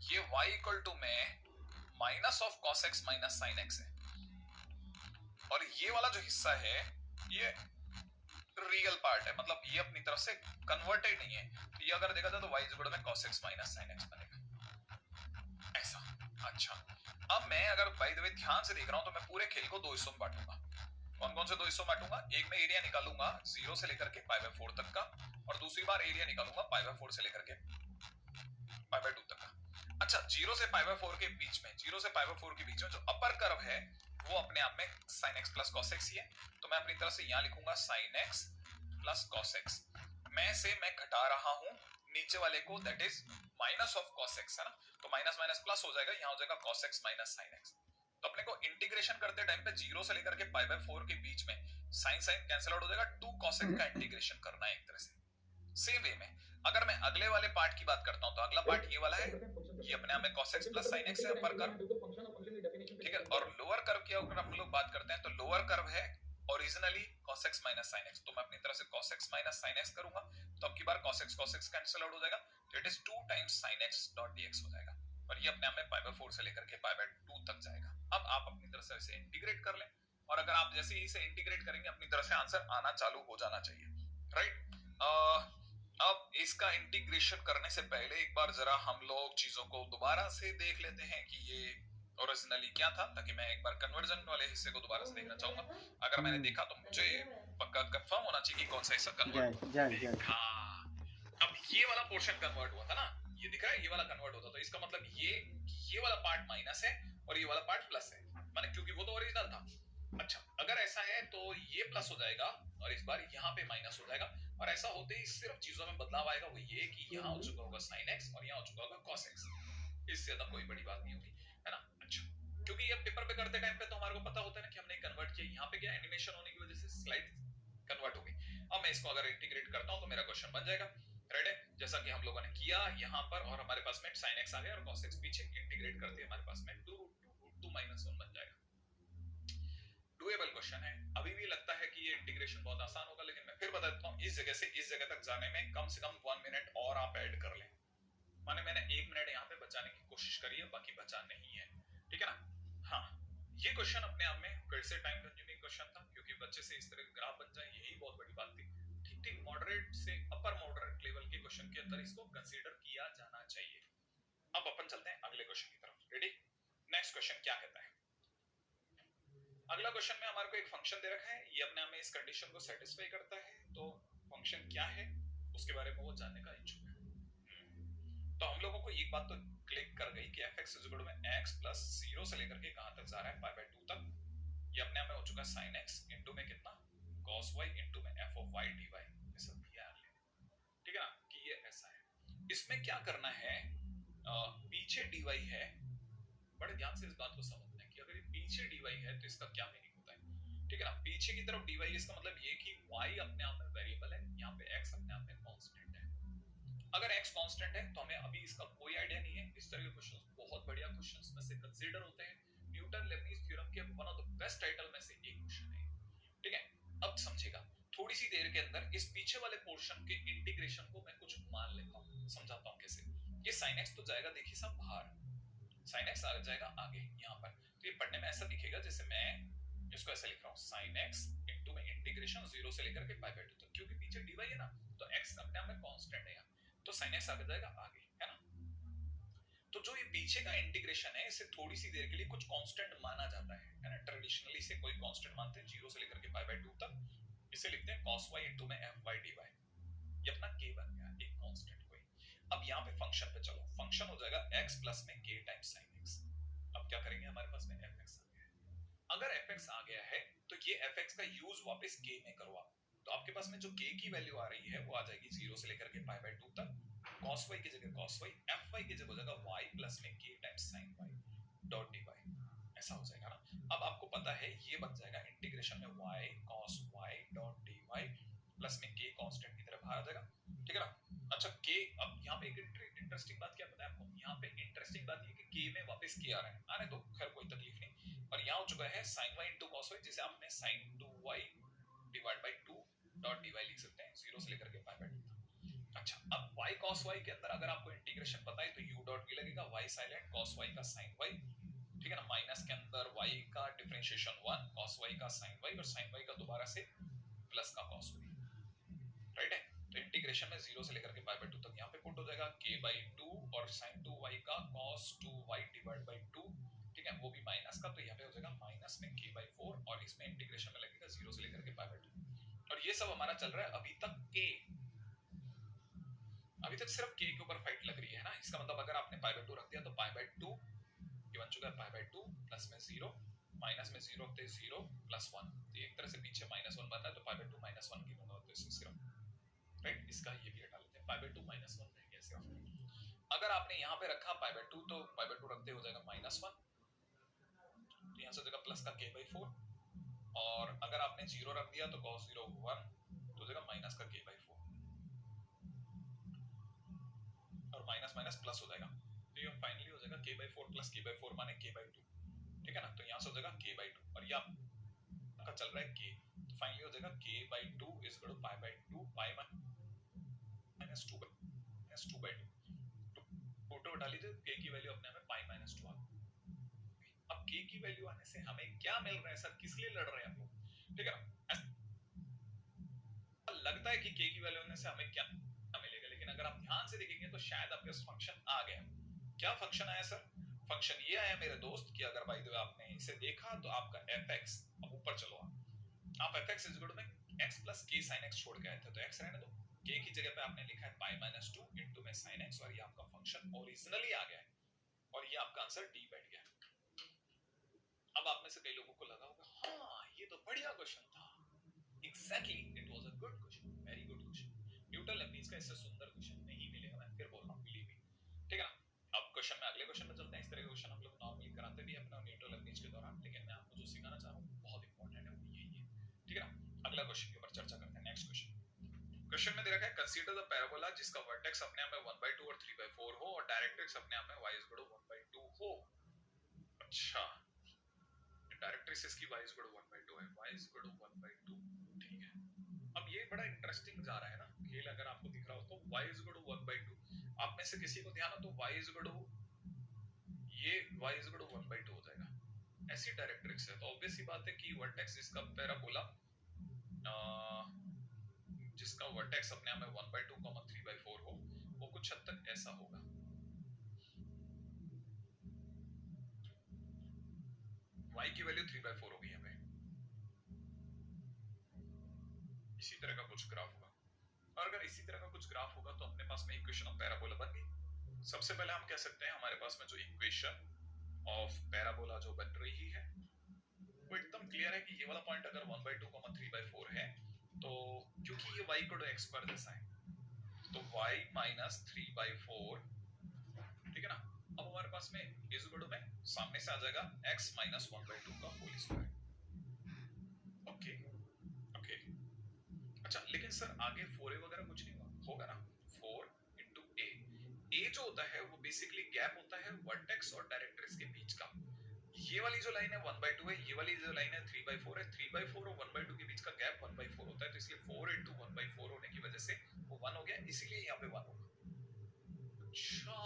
ये y इक्वल टू में minus of cos x minus sin x है, और ये वाला जो हिस्सा है ये रियल पार्ट है, मतलब ये अपनी तरफ से कन्वर्टेड नहीं है। तो ये अगर देखा जाए तो y इज इक्वल टू में cos x minus sin x बनेगा ऐसा। अच्छा, अब मैं अगर बाय द वे ध्यान से देख रहा हूं तो मैं पूरे खेल को दो हिस्सों में बांटूंगा। कौन कौन से दो हिस्सों में बांटूंगा? एक में एरिया निकालूंगा 0 से लेकर के π/4 तक का, और दूसरी बार एरिया निकालूंगा π/4 से लेकर के π/2 तक का। अच्छा, 0 से π/4 के बीच में, 0 से π/4 के बीच में जो अपर कर्व है वो अपने आप में sin x plus cos x ही है, तो मैं अपनी तरफ से यहां लिखूंगा sin x plus cos x। मैं घटा रहा हूं नीचे वाले को, that is minus of cos x, है ना। तो माइनस माइनस प्लस हो जाएगा, यहां हो जाएगा cos x minus sin x। तो अपने को इंटीग्रेशन करते टाइम पे 0 से लेकर के π/4 के बीच में sin sin कैंसिल आउट हो जाएगा, 2 cos x का इंटीग्रेशन करना है एक तरह से। सेम वे में अगर मैं अगले वाले पार्ट की बात करता हूं तो अगला पार्ट ये वाला है, ये अपने आप में cos x plus sin x है अपर कर्व, ठीक है। और लोअर कर्व की अगर हम लोग बात करते हैं तो लोअर कर्व है originally cos x minus sin x, तो मैं अपनी तरफ से cos x minus sin x करूंगा, तो अब की बार cos x कैंसिल आउट हो जाएगा, तो it is 2 times sin x dot dx हो जाएगा, और ये अपने आप में π/4 से लेकर के π/2 तक जाएगा। अब आप अपनी तरफ से इसे इंटीग्रेट कर लें, और अगर आप जैसे ही इसे इंटीग्रेट करेंगे अपनी तरफ से आंसर आना चालू हो जाना चाहिए, राइट। अब इसका इंटीग्रेशन करने से पहले एक बार जरा हम लोग चीजों को दोबारा से देख लेते हैं कि ये ओरिजिनली क्या था, ताकि मैं एक बार कन्वर्जन वाले हिस्से को दोबारा से देखना चाहूंगा। अगर मैंने देखा तो मुझे पक्का कंफर्म होना चाहिए कि कौन सा हिस्सा कन्वर्ट हुआ। देखा, अब ये वाला पोर्शन कन्वर्ट हुआ था ना, ये दिख रहा है, ये वाला कन्वर्ट होता, तो इसका मतलब ये वाला पार्ट माइनस है और ये वाला पार्ट प्लस है, माने क्योंकि वो तो ओरिजिनल था। अच्छा, अगर ऐसा है तो ये प्लस हो जाएगा और इस बार यहाँ पे माइनस हो जाएगा, और ऐसा होते ही सिर्फ चीजों में बदलाव आएगा, वो ये कि यहाँ हो चुका होगा साइन एक्स और यहाँ हो चुका होगा कॉस एक्स। इससे ज्यादा कोई बड़ी बात नहीं होगी, है ना। अच्छा, क्योंकि ये पेपर पे करते टाइम पे तो हमारे को पता होता है ना कि हमने कन्वर्ट किया, यहाँ पे क्या एनिमेशन होने की वजह से स्लाइड कन्वर्ट हो गई। अब मैं इसको अगर इंटीग्रेट करता हूँ तो मेरा क्वेश्चन बन जाएगा, रेड है, जैसा कि हम लोगों ने किया यहाँ पर, और हमारे पास में साइन एक्स आ गया और कॉस एक्स पीछे इंटीग्रेट करते हमारे पास में 2 रूट 2 माइनस 1 बन जाएगा। डुएबल क्वेश्चन है, अभी भी लगता है कि ये इंटीग्रेशन बहुत आसान होगा, लेकिन मैं फिर बता देता हूँ, इस जगह से इस जगह तक जाने में कम से कम 1 मिनट और आप ऐड कर लें, माने मैंने 1 मिनट यहाँ पे बचाने की कोशिश करी है, बाकी बचा नहीं है, ठीक है ना। हाँ, ये क्वेश्चन अपने आप में फिर से टाइम कंज्यूमिंग क्वेश्चन था, क्योंकि बच्चे से इस तरह का ग्राफ बन जाए यही बहुत बड़ी बात थी। ठीक ठीक मॉडरेट से अपर मॉडरेट लेवल के क्वेश्चन के अंदर इसको कंसीडर किया जाना चाहिए। अब अपन चलते हैं अगले क्वेश्चन की तरफ, रेडी। नेक्स्ट क्वेश्चन क्या कहता है, अगला क्वेश्चन में हमारे को एक फंक्शन दे रखा है, ये अपने आप में इस कंडीशन को सेटिस्फाई करता है, तो फंक्शन क्या है उसके बारे में वो जानने का इच्छुक है। तो हम लोगों को एक बात तो क्लिक कर गई कि fx में x प्लस 0 से लेकर के कहां तक जा रहा है, पाई बाय 2 तक। ये अपने आप में हो चुका है sin x इनटू में कितना cos y इनटू में f of y dy, ये सब दिया है, ठीक है ना, कि ये ऐसा है। इसमें क्या करना है, पीछे dy है, बड़े ध्यान से इस बात को समझना है कि अगर ये पीछे dy है तो इसका क्या मीनिंग होता है, ठीक है ना। पीछे की तरफ dy, इसका मतलब ये कि y अपने आप में वेरिएबल है, यहाँ पे x अपने आप में कांस्टेंट है। अगर x कांस्टेंट है तो हमें अभी इसका कोई आइडिया नहीं है, इस तरह के क्वेश्चंस बहुत बढ़िया क्वेश्चंस में से कंसीडर होते हैं, न्यूटन लेबनीज थ्योरम के one of the best title में से एक क्वेश्चन है, ठीक है। अब समझेगा, थोड़ी सी देर के अंदर इस पीछे वाले पोर्शन के इंटीग्रेशन को मैं कुछ मान लेता हूं, समझाता हूं कैसे। ये sin x तो जाएगा देखिए सब बाहर, sin x आ जाएगा आगे यहाँ पर, तो ये पढ़ने में ऐसा दिखेगा जैसे मैं इसको ऐसे लिख रहा हूँ, sin x इनटू में इंटीग्रेशन 0 से लेकर के पाई बाय 2 तक, क्योंकि पीछे dy है ना, तो x अपने आप में कांस्टेंट है यहाँ, तो sin x आगे जाएगा आगे, है ना। तो जो ये पीछे का इंटीग्रेशन है, इसे थोड़ी सी देर के लिए कुछ कांस्टेंट माना जाता है ना, ट्रेडिशनली इसे कोई कांस्टेंट मानते हैं 0 से लेकर के पाई बाय 2 तक, इसे लिखते हैं cos y इनटू में f by dy, ये अपना k बन गया, एक कांस्टेंट कोई। अब यहाँ पे फंक्शन पे चलो, फंक्शन हो जाएगा x प्लस में k टाइम्स sin x। अब क्या करेंगे, हमारे पास में fx आ गया है, अगर fx आ गया है तो ये fx का यूज वापस k में करो आप, तो आपके पास में जो k की वैल्यू आ रही है वो आ जाएगी 0 से लेकर के पाई बाय 2 तक, cos y की जगह cos y, fy की जगह हो जाएगा y प्लस में k times sin y dot dy, ऐसा हो जाएगा ना। अब आपको पता है ये बन जाएगा इंटीग्रेशन में y cos y dot dy plus में k कांस्टेंट की तरफ आ जाएगा, ठीक है ना। अच्छा k, अब यहाँ पे एक इंटरेस्टिंग बात क्या पता है आपको, यहाँ पे इंटरेस्टिंग बात ये कि k में वापस k आ रहा है, आने दो, खैर कोई तकलीफ नहीं। और यहाँ हो चुका है sin y into cos y, जिसे आपने sin 2y divide by 2 dot dy लिख सकते हैं 0 से लेकर के पाई बाय 2। अच्छा, अब y cos y के अंदर अगर आपको इंटीग्रेशन पता है तो u डॉट v लगेगा, y साइलेंट cos y का sin y, ठीक है ना, माइनस के अंदर y का डिफरेंशिएशन 1, cos y का sin y, और sin y का दोबारा से प्लस का cos y, राइट है। तो इंटीग्रेशन में 0 से लेकर के पाई बाय 2 तक यहाँ पे पुट हो जाएगा k by 2 और sin 2y का cos 2y डिवाइड बाय 2, ठीक है, वो भी माइनस का, तो यहाँ पे हो जाएगा माइनस में k by 4, और इसमें इंटीग्रेशन में लगेगा 0 से लेकर के पाई बाय 2, और ये सब हमारा चल रहा है अभी तक k, अभी तक सिर्फ k के ऊपर फाइट लग रही है ना। इसका मतलब अगर आपने पाई बाय 2 रख दिया तो पाई बाय 2 ये बन चुका है पाई बाय 2 प्लस में 0, माइनस में 0 होते 0 प्लस 1, तो एक तरह से पीछे माइनस 1 बनता है, तो पाई बाय 2 माइनस 1 की दोनों होते हैं सिर्फ, राइट। इसका ये भी हटा लेते हैं, पाई बाय 2 माइनस 1 रह गया सिर्फ। अगर आपने यहाँ पे रखा पाई बाय 2 तो पाई बाय 2 रखते हो जाएगा माइनस 1, तो यहाँ से हो जाएगा प्लस का k by 4, और अगर आपने 0 रख दिया तो cos 0 1, तो हो जाएगा माइनस का k by 4, और माइनस माइनस प्लस हो जाएगा, तो ये फाइनली हो जाएगा k by 4 plus k by 4 माने k by 2, ठीक है ना। तो यहाँ से हो जाएगा k by 2, और ये आपका चल रहा है k, तो फाइनली हो जाएगा k by 2 is equal to pi by 2 pi minus 2 by 2, photo उठा लीजिए, k की वैल्यू अपने में पाई माइनस 2 आ गई। अब k की वैल्यू आने से हमें क्या मिल रहा है सर, किस लिए लड़ रहे हैं हम लोग, ठीक है ना। लगता है कि k की वैल्यू आने से हमें क्या मिलेगा, लेकिन अगर आप ध्यान से देखेंगे तो शायद आपके पास फंक्शन आ गया। क्या फंक्शन आया सर? फंक्शन ये आया मेरे दोस्त कि अगर बाय द वे आपने इसे देखा तो आपका fx, अब ऊपर चलो आप fx इज इक्वल टू में x plus k sin x छोड़ के आए थे तो x रहने दो, k की जगह पे आपने लिखा है पाई माइनस 2 इंटू में sin x और ये आपका फंक्शन ओरिजिनली आ गया है और ये आपका आंसर d बैठ गया। अब आप में से कई लोगों को लगा होगा हाँ ये तो बढ़िया क्वेश्चन था, exactly it was a good question, very good question. Newton Lebanese का इससे सुंदर क्वेश्चन नहीं मिलेगा, मैं फिर बोल रहा हूं, बिलीव मी, ठीक है ना। अब क्वेश्चन में अगले क्वेश्चन में चलते हैं। इस तरह के क्वेश्चन हम लोग नॉर्मली कराते भी अपना न्यूटन लेबनीज के दौरान, लेकिन मैं आपको जो सिखाना चाह रहा हूं बहुत इंपॉर्टेंट है, वो यही है, ठीक है ना। अगला क्वेश्चन के ऊपर चर्चा करते हैं। नेक्स्ट क्वेश्चन में दे रखा है कंसीडर द पैराबोला जिसका वर्टेक्स अपने आप में 1/2 और 3/4 हो और डायरेक्ट्रिक्स अपने आप में y = 1/2 हो। अच्छा, डायरेक्ट्रिक्स इसकी y = 1/2 है, y = 1/2, ठीक है। अब ये बड़ा इंटरेस्टिंग जा रहा है ना खेल, अगर आपको दिख रहा हो तो y = 1/2, आप में से किसी को ध्यान हो तो y = ये y = 1/2 हो जाएगा। ऐसी डायरेक्ट्रिक्स है तो ऑब्वियस सी बात है कि वर्टेक्स इसका पैराबोला जिसका वर्टेक्स अपने आप में 1/2, 3/4 हो, वो कुछ हद तक ऐसा होगा। y की वैल्यू 3/4 होगी हमें, इसी तरह का कुछ ग्राफ होगा। और अगर इसी तरह का कुछ ग्राफ होगा तो अपने पास में इक्वेशन ऑफ पैराबोला बन गई। सबसे पहले हम कह सकते हैं हमारे पास में जो इक्वेशन ऑफ पैराबोला जो बन रही है वो एकदम क्लियर है कि ये वाला पॉइंट अगर 1/2, 3/4 है तो क्योंकि ये y = x² जैसा है तो y - 3/4, ठीक है ना। अब हमारे पास में इज इक्वल टू में सामने से आ जाएगा x - 1/2 का होल स्क्वायर। ओके ओके, अच्छा लेकिन सर आगे 4a वगैरह कुछ नहीं होगा ना, 4 into a, a जो होता है वो बेसिकली गैप होता है वर्टेक्स और डायरेक्ट्रिक्स के बीच का। ये वाली जो लाइन है 1/2 है, ये वाली जो लाइन है 3/4 है, 3/4 और 1/2 के बीच का गैप 1/4 होता है, तो इसलिए 4 into 1/4 होने की वजह से वो 1 हो गया, इसीलिए यहाँ पे 1 होगा। अच्छा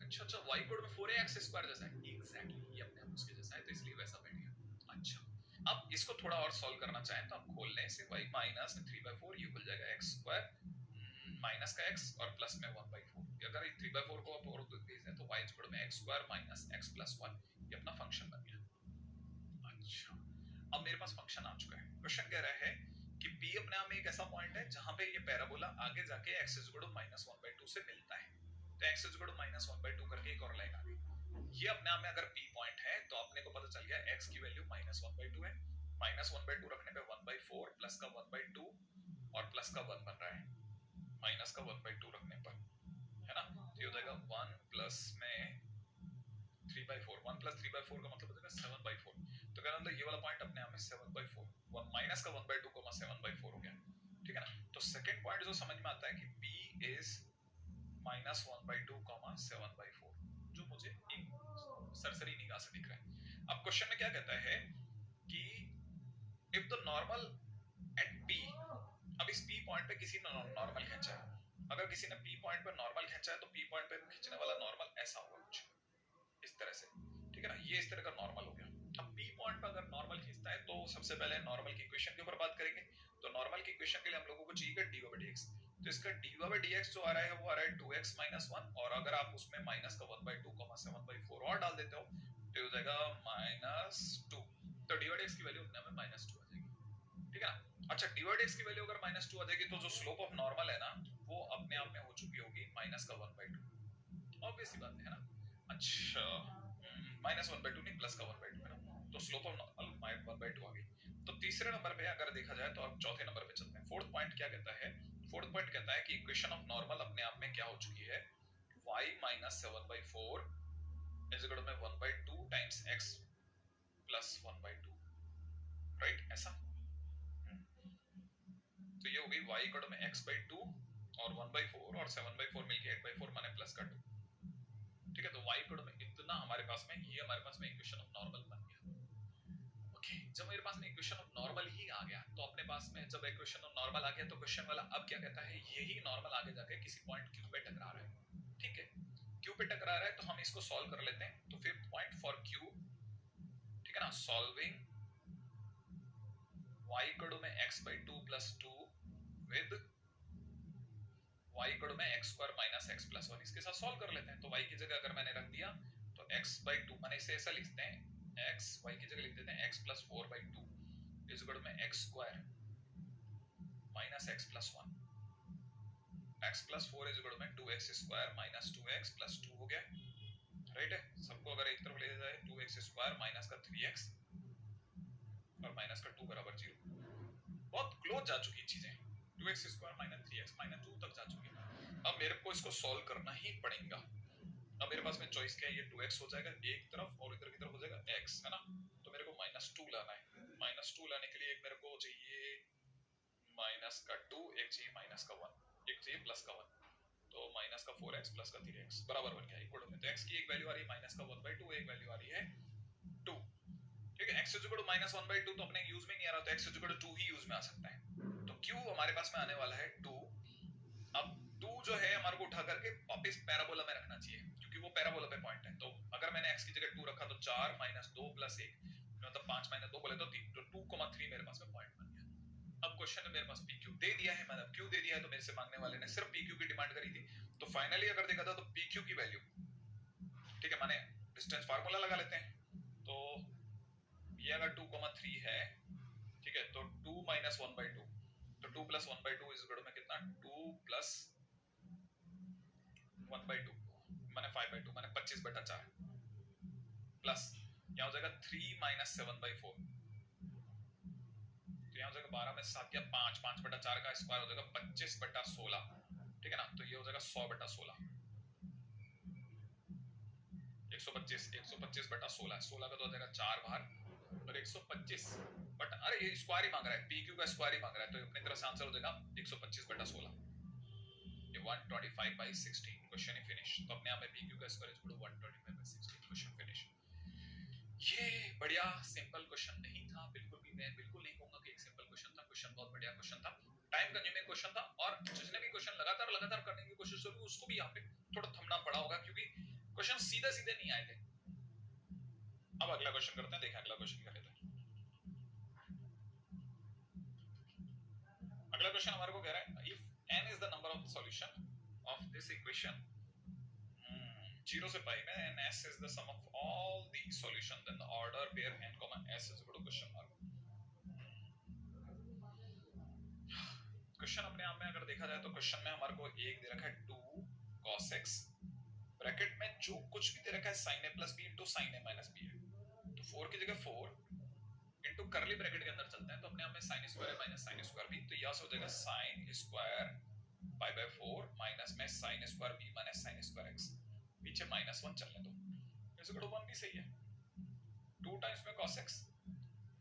अच्छा अच्छा, y कोड में 4a x² जैसा है, एग्जैक्टली ये अपने आप उसके जैसा है तो इसलिए वैसा बैठ गया। अच्छा अब इसको थोड़ा और सॉल्व करना चाहें तो आप खोल लें इसे, y - 3/4 ये खुल जाएगा x² माइनस का x और प्लस में 1/4। अगर ये 3/4 को आप और देख दें तो y = में x² माइनस x प्लस 1, ये अपना फंक्शन बन गया। अच्छा अब मेरे पास फंक्शन आ चुका है। क्वेश्चन कह रहा है कि P अपने आप में एक ऐसा पॉइंट है जहां पे ये पैराबोला आगे जाके x = -1/2 से मिलता है, तो x = -1/2 करके एक और लाइन आ गई। ये अपने आप में अगर P पॉइंट है तो अपने को पता चल गया x की वैल्यू -1/2 है, -1/2 रखने पे 1/4 प्लस का 1/2 और प्लस का 1 बन रहा है, माइनस का 1/2 रखने पर, है ना, तो ये हो जाएगा 1 प्लस में 3/4, 1 प्लस 3/4 का मतलब हो जाएगा 7/4, तो कहना मतलब ये वाला पॉइंट अपने आप में 7/4, 1 माइनस का 1/2 को 7/4 हो गया, ठीक है ना। तो सेकंड पॉइंट जो समझ में आता है कि P इज -1/2, 7/4, जो मुझे एक सरसरी निगाह से दिख रहा है। अब क्वेश्चन में क्या कहता है कि if the normal at P, अब इस P पॉइंट पे किसी ने नॉर्मल खींचा है, अगर किसी ने P पॉइंट पर नॉर्मल खींचा है तो P पॉइंट पे खींचने वाला नॉर्मल ऐसा होगा कुछ इस तरह से, ठीक है ना, ये इस तरह का नॉर्मल हो गया। अब P पॉइंट पर अगर नॉर्मल खींचता है तो सबसे पहले नॉर्मल की इक्वेशन के ऊपर बात करेंगे। तो नॉर्मल की इक्वेशन के लिए हम लोगों को चाहिए dy/dx, तो इसका dy/dx जो आ रहा है वो आ रहा है 2x - 1, और अगर आप उसमें माइनस का 1/2, 7/4 और डाल देते हो तो हो जाएगा -2, तो dy/dx की वैल्यू अपने में -2 आ जाएगी, ठीक है ना। अच्छा dy/dx की वैल्यू अगर -2 आ जाएगी तो जो स्लोप ऑफ नॉर्मल है ना वो अपने आप में हो चुकी होगी माइनस का 1/2, ऑब्वियस सी बात है ना। अच्छा -1/2 नहीं प्लस का 1/2 है ना, तो स्लोप ऑफ नॉर्मल 1/2 आ गई। तो तीसरे नंबर पे अगर देखा जाए तो अब चौथे नंबर पे चलते हैं। फोर्थ पॉइंट क्या कहता है, फोर्थ पॉइंट कहता है कि इक्वेशन ऑफ नॉर्मल अपने आप में क्या हो चुकी है, y - 7/4 is equal to 1/2 times x plus 1/2, right, ऐसा। तो ये हो गई y इक्वल टू x/2 और 1/4 और 7/4 मिलके 8/4 माने प्लस का 2, ठीक है। तो y इक्वल टू इतना हमारे पास में, ये हमारे पास में इक्वेशन ऑफ नॉर्मल बन गया। ओके, जब मेरे पास में इक्वेशन ऑफ नॉर्मल ही आ गया तो अपने पास में जब इक्वेशन ऑफ नॉर्मल आ गया तो क्वेश्चन वाला अब क्या कहता है, यही नॉर्मल आगे जाके किसी पॉइंट q पे टकरा रहा है, ठीक है, q पे टकरा रहा है तो हम इसको सॉल्व कर लेते हैं। तो फिफ्थ पॉइंट फॉर q, ठीक है ना, solving y equal to x/2 + 2 with y equal में x square minus x plus one, इसके साथ सॉल्व कर लेते हैं। तो y की जगह अगर मैंने रख दिया तो x/2, मैंने इसे ऐसा लिखते हैं x, y की जगह लिख देते हैं x प्लस 4/2 इज इक्वल में x square minus x plus one, x plus 4 is equal में 2x square minus 2x plus 2 हो गया, राइट है। सबको अगर एक तरफ ले जाए 2x स्क्वायर माइनस का 3x और माइनस का 2 बराबर 0, बहुत क्लोज जा चुकी चीजें, 2x square minus 3x minus 2 तक जा चुकी है। अब मेरे को इसको सॉल्व करना ही पड़ेगा। अब मेरे पास में चॉइस क्या है, ये 2x हो जाएगा एक तरफ और इधर की तरफ हो जाएगा x, है ना। तो मेरे को -2 लाना है। -2 लाने के लिए एक मेरे को चाहिए माइनस का 2, एक चाहिए माइनस का 1, एक चाहिए प्लस का 1, तो माइनस का 4x प्लस का 3x बराबर बन गया इक्वल में। तो x की एक वैल्यू आ रही है माइनस का 1/2, एक वैल्यू आ रही है 2, क्योंकि x इज इक्वल टू -1/2 तो अपने यूज में नहीं आ रहा, तो x इज इक्वल टू 2 ही यूज में आ सकता है। तो q हमारे पास में आने वाला है 2। अब 2 जो है हमारे को उठा करके वापस पैराबोला में रखना चाहिए, क्योंकि वो पैराबोला पे पॉइंट है। तो अगर मैंने x की जगह 2 रखा तो 4 - 2 + 1 मतलब 5 - 2 बोले तो 3, तो 2,3 मेरे पास में पॉइंट बन गया। अब क्वेश्चन में मेरे पास pq दे दिया है, मतलब q दे दिया है, तो मेरे से मांगने वाले ने सिर्फ pq की डिमांड करी थी। तो फाइनली अगर देखा था तो pq की वैल्यू, ठीक है, माने डिस्टेंस फार्मूला लगा लेते हैं। तो ये अगर 2,3 है, ठीक है, तो 2 - 1/2, तो 2 + 1/2 इज इक्वल में कितना, 2 + 1/2 माने 5/2 माने 25/4 प्लस यहाँ हो जाएगा 3 - 7/4, तो यहाँ हो जाएगा 12 में 7 या 5, 5/4 का स्क्वायर हो जाएगा 25/16, ठीक है ना। तो ये हो जाएगा 100/16, 125, 125/16, 16 का तो हो जाएगा 4 बार और 125 बट, अरे ये स्क्वायर ही मांग रहा है, pq का स्क्वायर ही मांग रहा है, तो अपनी तरफ से आंसर हो जाएगा 125/16, ये 125/16, क्वेश्चन ही फिनिश। तो अपने आप में pq का square is equal to 125/16, question finish. ये बढ़िया सिंपल क्वेश्चन नहीं था, बिल्कुल भी, मैं बिल्कुल नहीं कहूंगा कि एक सिंपल क्वेश्चन था, क्वेश्चन बहुत बढ़िया क्वेश्चन था, टाइम कंज्यूमिंग क्वेश्चन था, और जिसने भी क्वेश्चन लगातार करने की कोशिश करी उसको भी यहाँ पे थोड़ा थमना पड़ा होगा, क्योंकि क्वेश्चन सीधे सीधे नहीं आए थे। अब अगला क्वेश्चन करते हैं, देखें अगला क्वेश्चन क्या कहता है। अगला क्वेश्चन हमारे को कह रहा है, if n is the number of solution of this equation 0 से पाई में and s is the sum of all the solution, then the order where n, s is equal to question mark। Question अपने आप में अगर देखा जाए तो क्वेश्चन में हमारे को एक दे रखा है 2 cos x, ब्रैकेट में जो कुछ भी दे रखा है sin a plus b into sin a minus b है, तो 4 की जगह 4 इनटू करली ब्रैकेट के अंदर चलते हैं, तो अपने आप में sin square minus sin square b, तो यहां से हो जाएगा sin स्क्वायर π/4 माइनस में sin square b minus sin square x, पीछे -1 चलने दो, इस इक्वल टू 1 भी सही है। 2 टाइम्स में cos x,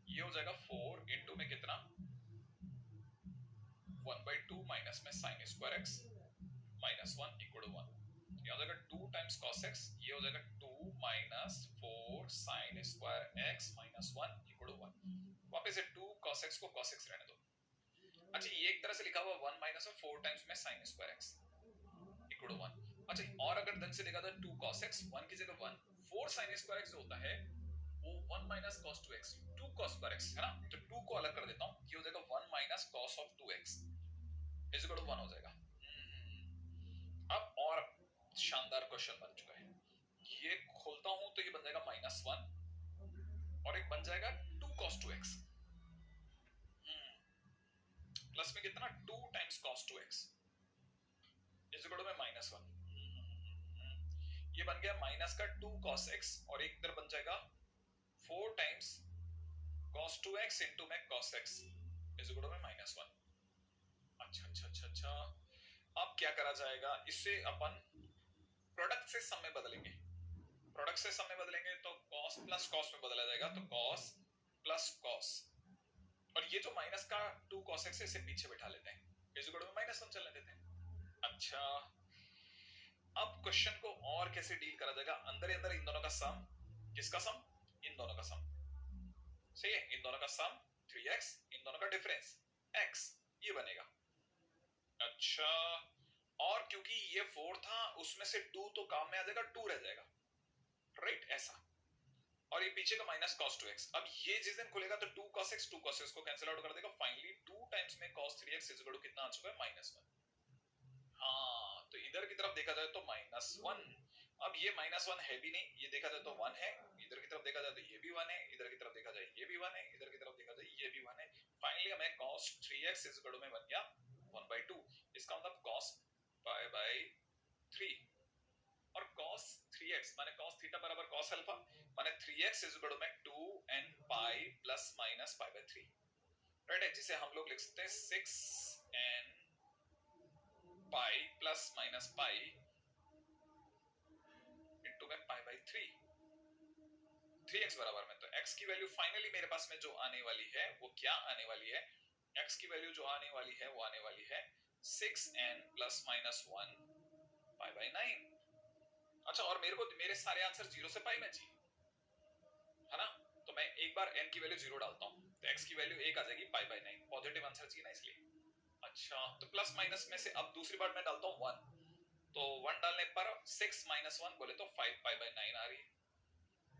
ये हो जाएगा 4 इनटू में कितना 1/2 माइनस में sin square x -1 equal to 1, ये हो जाएगा 2 टाइम्स cos x, ये हो जाएगा 2 - 4 sin square x -1 equal to 1। वापस से 2 cos x को cos x रहने दो। अच्छा, ये एक तरह से लिखा हुआ 1 - 4 टाइम्स में sin square x equal to 1। अच्छा, और अगर ढंग से देखा तो 2 cos x, 1 की जगह 1, 4 sin स्क्वायर x जो होता है वो 1 - cos 2x, 2 cos square x है ना, तो 2 को अलग कर देता हूं, ये हो जाएगा 1 - cos of 2x is equal to 1 हो जाएगा। अब और शानदार क्वेश्चन बन चुका है, ये खोलता हूं तो ये बन जाएगा -1 और एक बन जाएगा 2 cos 2x, प्लस में कितना 2 times cos 2x is equal to में -1, ये बन गया माइनस का 2 cos x और एक इधर बन जाएगा 4 टाइम्स cos 2x इनटू में cos x is equal to में -1। अच्छा, अब क्या करा जाएगा, इससे अपन प्रोडक्ट से सम में बदलेंगे, प्रोडक्ट से सम में बदलेंगे तो cos प्लस cos में बदला जाएगा, तो cos प्लस cos, और ये जो माइनस का 2 cos x इसे पीछे बैठा लेते हैं, इज इक्वल टू में -1 चलने देते हैं। अच्छा, अब क्वेश्चन को और कैसे डील करा जाएगा, अंदर ही अंदर इन दोनों का सम, किसका सम, इन दोनों का सम, सही है, इन दोनों का सम 3x, इन दोनों का डिफरेंस x, ये बनेगा। अच्छा, और क्योंकि ये 4 था उसमें से 2 तो काम में आ जाएगा, 2 रह जाएगा, राइट, ऐसा, और ये पीछे का माइनस cos 2x, अब ये जिस दिन खुलेगा तो 2 cos x को कैंसिल आउट कर देगा, फाइनली 2 टाइम्स में cos 3x is equal to कितना आ चुका है, -1। हाँ, तो इधर की तरफ देखा जाए तो -1। अब ये -1 है भी नहीं, ये देखा जाए तो 1 है, इधर की तरफ देखा जाए तो ये भी 1 है, इधर की तरफ देखा जाए ये भी 1 है, इधर की तरफ देखा जाए ये भी 1 है। फाइनली हमें cos 3x is equal to में बन गया 1/2। इसका मतलब cos पाई बाई 3 और cos 3x माने cos थीटा बराबर cos अल्फा माने 3x इज इक्वल टू में 2n pi plus minus pi by 3, right है, जिसे हम लोग लिख सकते हैं 6n pi plus minus pi into में पाई बाई 3, 3x बराबर में। तो x की वैल्यू फाइनली मेरे पास में जो आने वाली है वो क्या आने वाली है, x की वैल्यू जो आने वाली है वो आने वाली है 6n plus minus 1 pi by 9। अच्छा, और मेरे को मेरे सारे आंसर 0 से पाई में चाहिए है ना, तो मैं एक बार n की वैल्यू 0 डालता हूं तो x की वैल्यू 1 आ जाएगी पाई बाई 9, पॉजिटिव आंसर चाहिए ना इसलिए। अच्छा, तो प्लस माइनस में से अब दूसरी बार मैं डालता हूं 1, तो 1 डालने पर 6 माइनस 1 बोले तो 5 पाई बाई 9 आ रही है।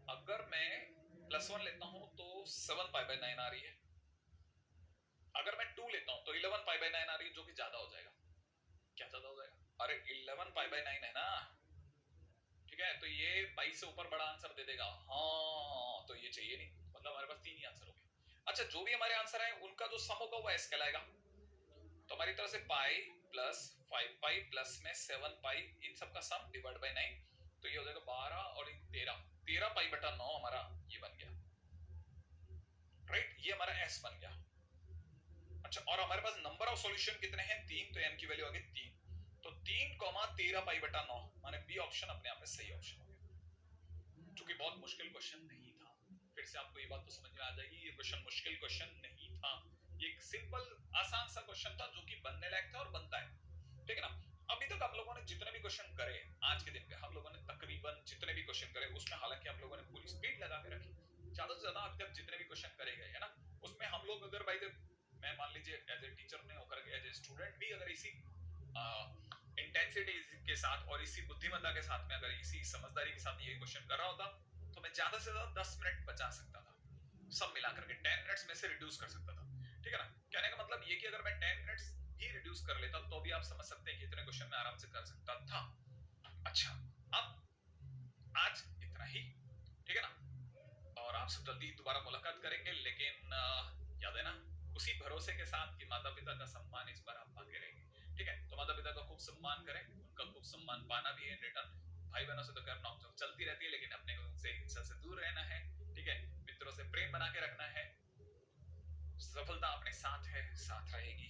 अगर मैं प्लस 1 लेता हूं तो 7 पाई बाई 9 आ रही है। अगर मैं 2 लेता हूं तो 11 पाई बाई 9 आ रही है, जो कि ज्यादा हो जाएगा। क्या ज्यादा हो जाएगा? अरे 11 पाई बाई 9 है ना, ठीक है, तो ये पाई से ऊपर बड़ा आंसर दे देगा। हाँ, तो ये चाहिए नहीं, मतलब हमारे पास 3 ही आंसर हो गए। अच्छा, जो भी हमारे आंसर है उनका जो सम होगा वो एस कहलाएगा। तो हमारी तरफ से पाई प्लस 5 पाई प्लस में 7 पाई, इन सब का सम डिवाइड बाई 9, तो ये हो जाएगा 12 और 13 पाई बटा 9 हमारा ये बन गया, राइट, ये हमारा एस बन गया। अच्छा, और हमारे पास नंबर ऑफ सॉल्यूशन कितने हैं? 3, तो एन की वैल्यू आ गई 3, तो 3 13 पाई बटा 9 माने बी ऑप्शन अपने आप में सही ऑप्शन हो गया, जो कि बहुत मुश्किल क्वेश्चन नहीं था। फिर से आपको ये बात तो समझ में आ जाएगी, ये क्वेश्चन मुश्किल क्वेश्चन नहीं था, ये एक सिंपल आसान सा क्वेश्चन था जो कि बनने लायक था और बनता है, ठीक है ना। अभी तक हम लोगों ने जितने भी क्वेश्चन करे आज के दिन पे, हम लोगों ने तकरीबन जितने भी क्वेश्चन करे उसमें हालांकि हम लोगों ने पूरी स्पीड लगा के रखी, ज्यादा से ज्यादा अभी तक जितने भी क्वेश्चन करे गए है ना, उसमें हम लोग अगर भाई मैं मान लीजिए एज ए टीचर ने होकर एज ए स्टूडेंट भी अगर इसी इंटेंसिटी के साथ और इसी बुद्धिमत्ता के साथ में अगर इसी समझदारी के साथ ये क्वेश्चन कर रहा होता तो मैं ज्यादा से ज्यादा 10 मिनट बचा सकता था, सब मिलाकर के 10 मिनट्स में से रिड्यूस कर सकता था, ठीक है ना। कहने का मतलब ये कि अगर मैं 10 मिनट्स ही रिड्यूस कर लेता तो भी आप समझ सकते हैं कि इतने क्वेश्चन मैं आराम से कर सकता था। अच्छा, अब आज इतना ही, ठीक है ना, और आपसे जल्दी दोबारा मुलाकात करेंगे, लेकिन याद है ना, उसी भरोसे के साथ कि माता पिता का सम्मान इस बार आप पाके रहेंगे, ठीक है। तो माता पिता का खूब सम्मान करें, उनका खूब सम्मान पाना भी है इन रिटर्न। भाई बहनों से तो खैर नॉक चलती रहती है, लेकिन अपने को उनसे हिंसा से दूर रहना है, ठीक है। मित्रों से प्रेम बना के रखना है, सफलता अपने साथ है, साथ रहेगी।